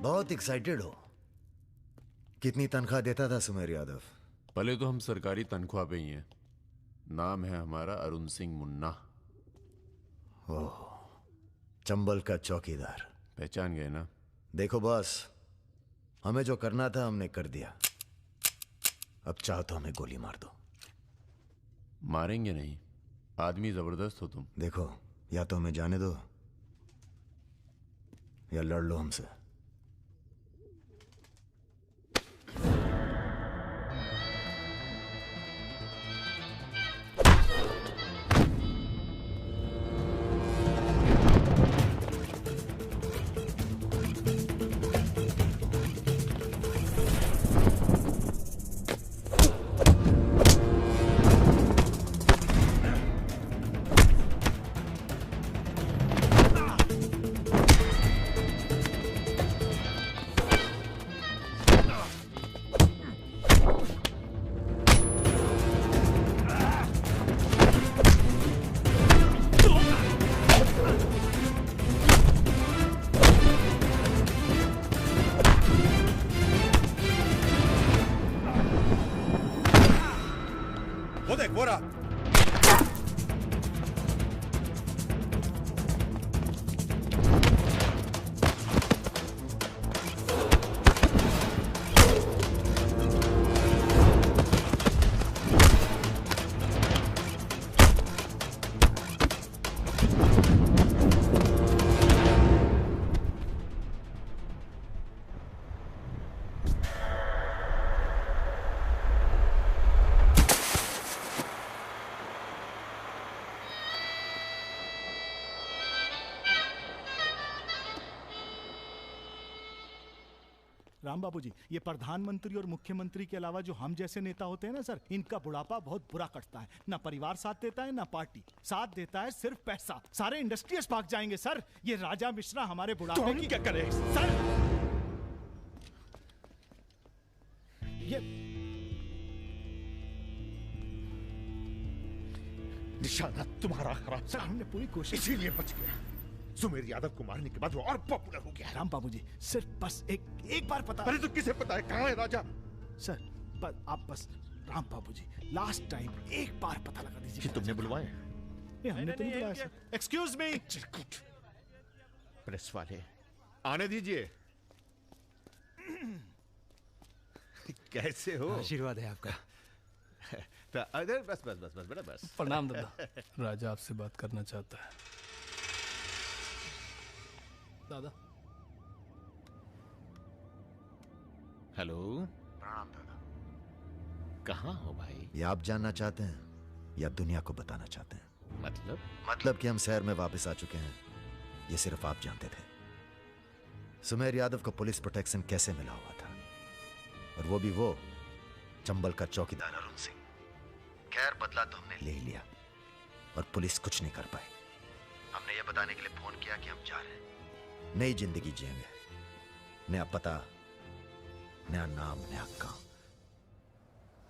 बहुत एक्साइटेड हो। कितनी तनख्वाह देता था सुमेर यादव? पहले तो हम सरकारी तनख्वाह पे ही हैं। नाम है हमारा अरुण सिंह मुन्ना। ओह, चंबल का चौकीदार। पहचान गए ना? देखो बॉस, हमें जो करना था हमने कर दिया। अब चाहो तो हमें गोली मार दो। मारेंगे नहीं, आदमी जबरदस्त हो तुम। देखो, या तो हमें जाने दो या लड़ लो हमसे। वो देख, वो रहा। राम बाबू जी, ये प्रधानमंत्री और मुख्यमंत्री के अलावा जो हम जैसे नेता होते हैं ना सर, इनका बुढ़ापा बहुत बुरा कटता है। ना परिवार साथ देता है, ना पार्टी साथ देता है, सिर्फ पैसा। सारे इंडस्ट्रियल्स भाग जाएंगे सर। ये राजा मिश्रा हमारे बुढ़ापे की क्या करे सर? ये निशाना तुम्हारा खराब सर, हमने पूरी कोशिश, इसीलिए बच गया। सुमेर यादव को मारने के बाद वो और पॉपुलर हो गया। राम बाबू जी, सिर्फ बस एक बार पता। अरे तो किसे पता है कहाँ है राजा? सर आप बस, राम बाबू जी, लास्ट टाइम एक बार पता लगा दीजिए कि तुमने बुलवाया? हमने तो नहीं बुलाया सर। Excuse me. प्रेस वाले आने दीजिए। कैसे हो? आशीर्वाद है आपका। तो अरे बस बस बस बस बेटा बस। प्रणाम दादा। राजा आपसे बात करना चाहता है। दादा। हेलो। प्रणाम दादा। कहाँ हो भाई? ये आप जानना चाहते हैं या दुनिया को बताना चाहते हैं? मतलब कि हम शहर में वापस आ चुके हैं, ये सिर्फ आप जानते थे। सुमेर यादव को पुलिस प्रोटेक्शन कैसे मिला हुआ था, और वो भी वो चंबल का चौकीदार अरुण सिंह। खैर, बदला तो हमने ले ही लिया और पुलिस कुछ नहीं कर पाई। हमने ये बताने के लिए फोन किया कि हम जा रहे हैं, नई जिंदगी जिएंगे, नया पता, नया नाम, नया काम।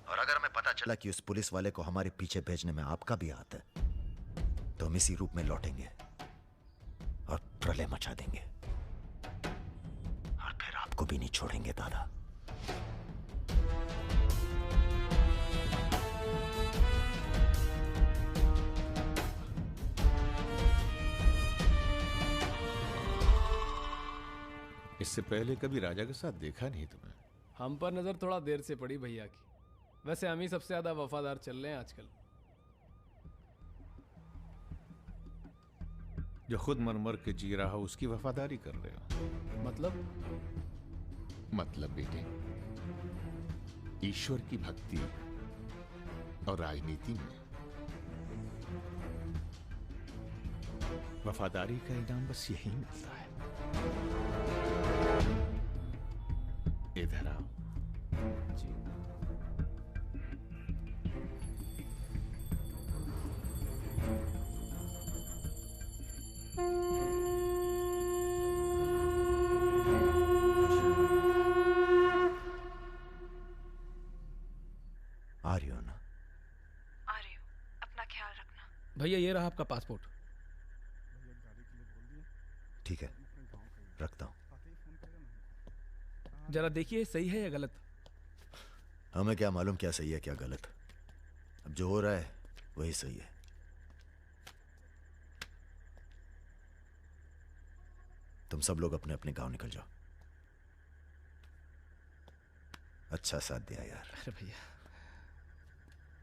और अगर हमें पता चला कि उस पुलिस वाले को हमारे पीछे भेजने में आपका भी हाथ है, तो हम इसी रूप में लौटेंगे और प्रलय मचा देंगे, और फिर आपको भी नहीं छोड़ेंगे दादा। इससे पहले कभी राजा के साथ देखा नहीं तुम्हें। हम पर नजर थोड़ा देर से पड़ी भैया की। वैसे हम ही सबसे ज्यादा वफादार चल रहे हैं आजकल। जो खुद मर मर के जी रहा हो उसकी वफादारी कर रहे हो। मतलब बेटे, ईश्वर की भक्ति और राजनीति में वफादारी का इनाम बस यही मिलता है। इधर आओ। जी। आ रही हो ना? आ रही हूँ, अपना ख्याल रखना। भैया ये रहा आपका पासपोर्ट। ठीक है, रखता हूं। जरा देखिए सही है या गलत। हमें क्या मालूम क्या सही है क्या गलत। अब जो हो रहा है वही सही है। तुम सब लोग अपने अपने गांव निकल जाओ। अच्छा साथ दिया यार। अरे भैया।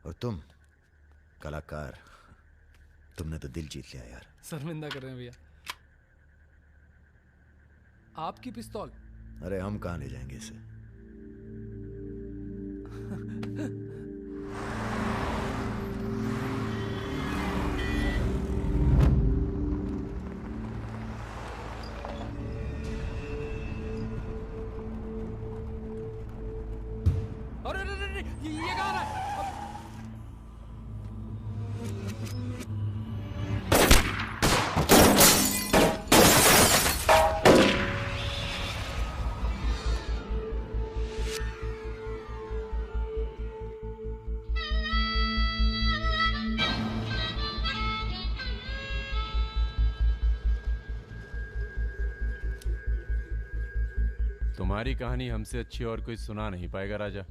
और तुम कलाकार, तुमने तो दिल जीत लिया यार। शर्मिंदा कर रहे हैं भैया। आपकी पिस्तौल। अरे हम कहां ले जाएंगे इसे। अरे ये कहां है? तुम्हारी कहानी हमसे अच्छी और कोई सुना नहीं पाएगा राजा।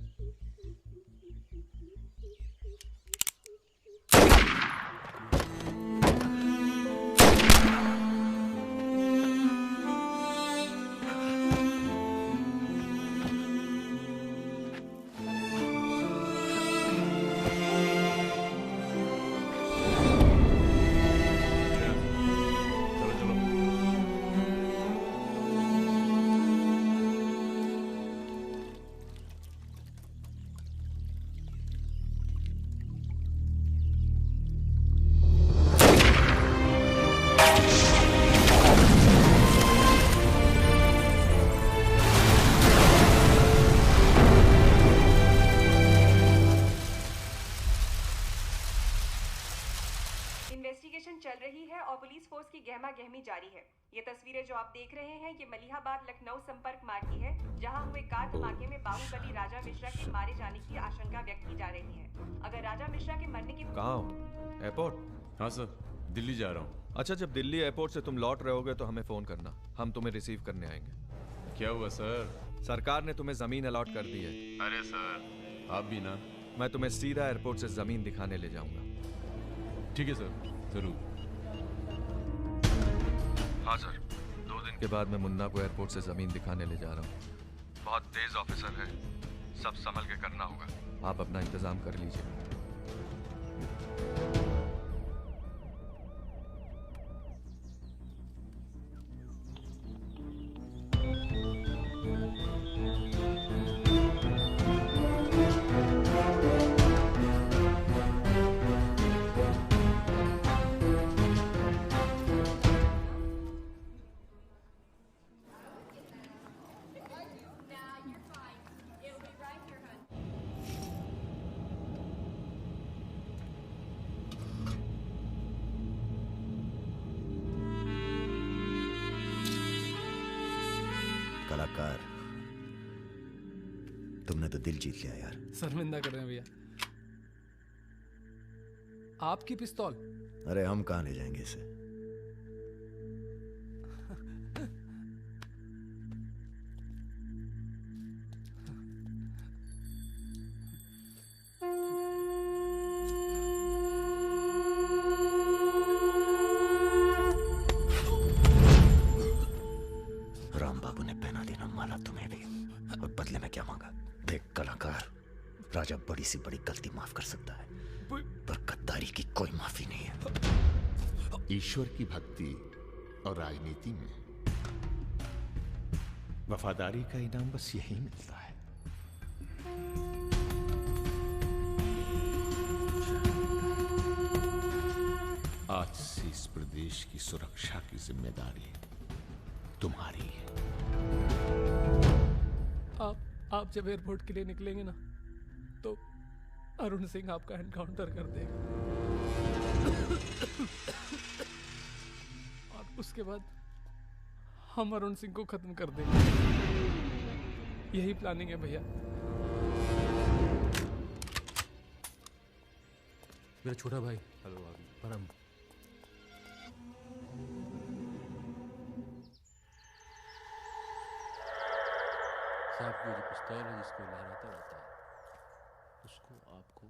इन्वेस्टिगेशन चल रही है और पुलिस फोर्स की गहमा गहमी जारी है। ये तस्वीरें जो आप देख रहे हैं ये मलिहाबाद लखनऊ संपर्क मार्ग की है, जहां हुए कार धमाके में बाहुबली राजा मिश्रा के मारे जाने की आशंका व्यक्त की जा रही है। अगर राजा मिश्रा के मरने की कहाँ हो? एयरपोर्ट? हाँ सर, दिल्ली जा रहा हूँ। अच्छा, जब दिल्ली एयरपोर्ट से तुम लौट रहे होगे तो हमें फोन करना, हम तुम्हें रिसीव करने आएंगे। क्या हुआ सर? सरकार ने तुम्हें जमीन अलॉट कर दी है। अरे सर आप भी ना। मैं तुम्हें सीधा एयरपोर्ट से जमीन दिखाने ले जाऊंगा। ठीक है सर, जरूर। हाँ सर, 2 दिन के बाद मैं मुन्ना को एयरपोर्ट से जमीन दिखाने ले जा रहा हूँ। बहुत तेज ऑफिसर है, सब संभल के करना होगा। आप अपना इंतजाम कर लीजिए। कलाकार, तुमने तो दिल जीत लिया यार। शर्मिंदा कर रहे हैं भैया। आपकी पिस्तौल। अरे हम कहां ले जाएंगे इसे। राम बाबू ने पहना राजा बड़ी सी बड़ी गलती माफ कर सकता है, पर गद्दारी की कोई माफी नहीं है। ईश्वर की भक्ति और राजनीति में वफादारी का इनाम बस यही मिलता है। आज से इस प्रदेश की सुरक्षा की जिम्मेदारी तुम्हारी है। आप जब एयरपोर्ट के लिए निकलेंगे ना, तो अरुण सिंह आपका एनकाउंटर कर देगा और उसके बाद हम अरुण सिंह को खत्म कर देंगे। यही प्लानिंग है भैया। मेरा छोटा भाई। हेलो परम। साहब की जो पिस्तौल है जिसको लहराता रहता है, उसको आपको।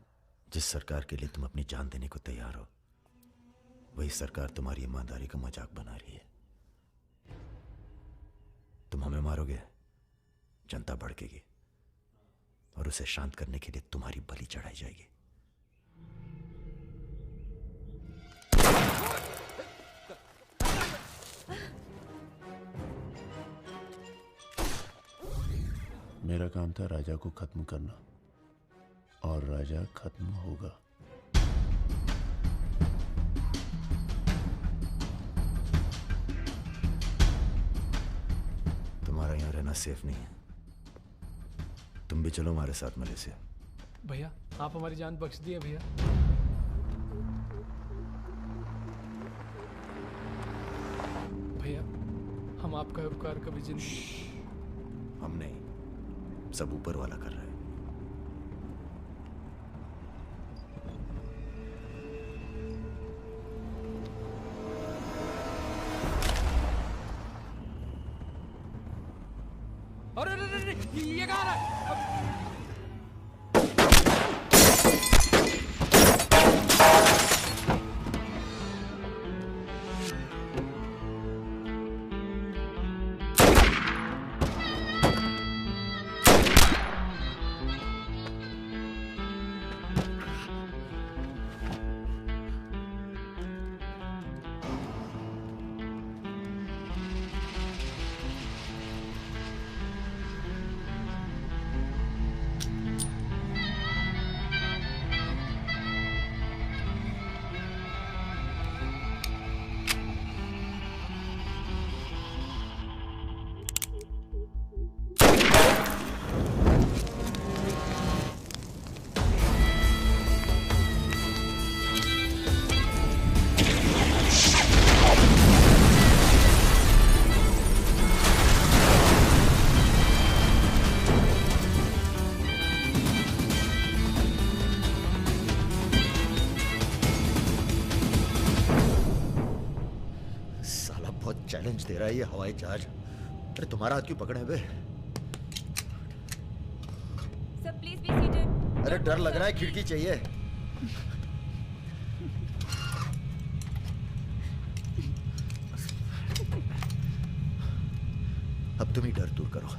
जिस सरकार के लिए तुम अपनी जान देने को तैयार हो, वही सरकार तुम्हारी ईमानदारी का मजाक बना रही है। तुम हमें मारोगे, जनता भड़केगी और उसे शांत करने के लिए तुम्हारी बलि चढ़ाई जाएगी। मेरा काम था राजा को खत्म करना, और राजा खत्म होगा। तुम्हारा यहां रहना सेफ नहीं है। तुम भी चलो हमारे साथ मलेशिया। भैया आप हमारी जान बख्श दिए भैया। भैया हम आपका उपकार कभी जिंदगी। हम नहीं, सब ऊपर वाला कर रहा है। अरे ये कहाँ रहा है? चैलेंज दे रहा है ये हवाई जहाज। अरे तुम्हारा हाथ क्यों पकड़े बे? Sir please be seated. अरे डर लग रहा है, खिड़की चाहिए। अब तुम ही डर दूर करो।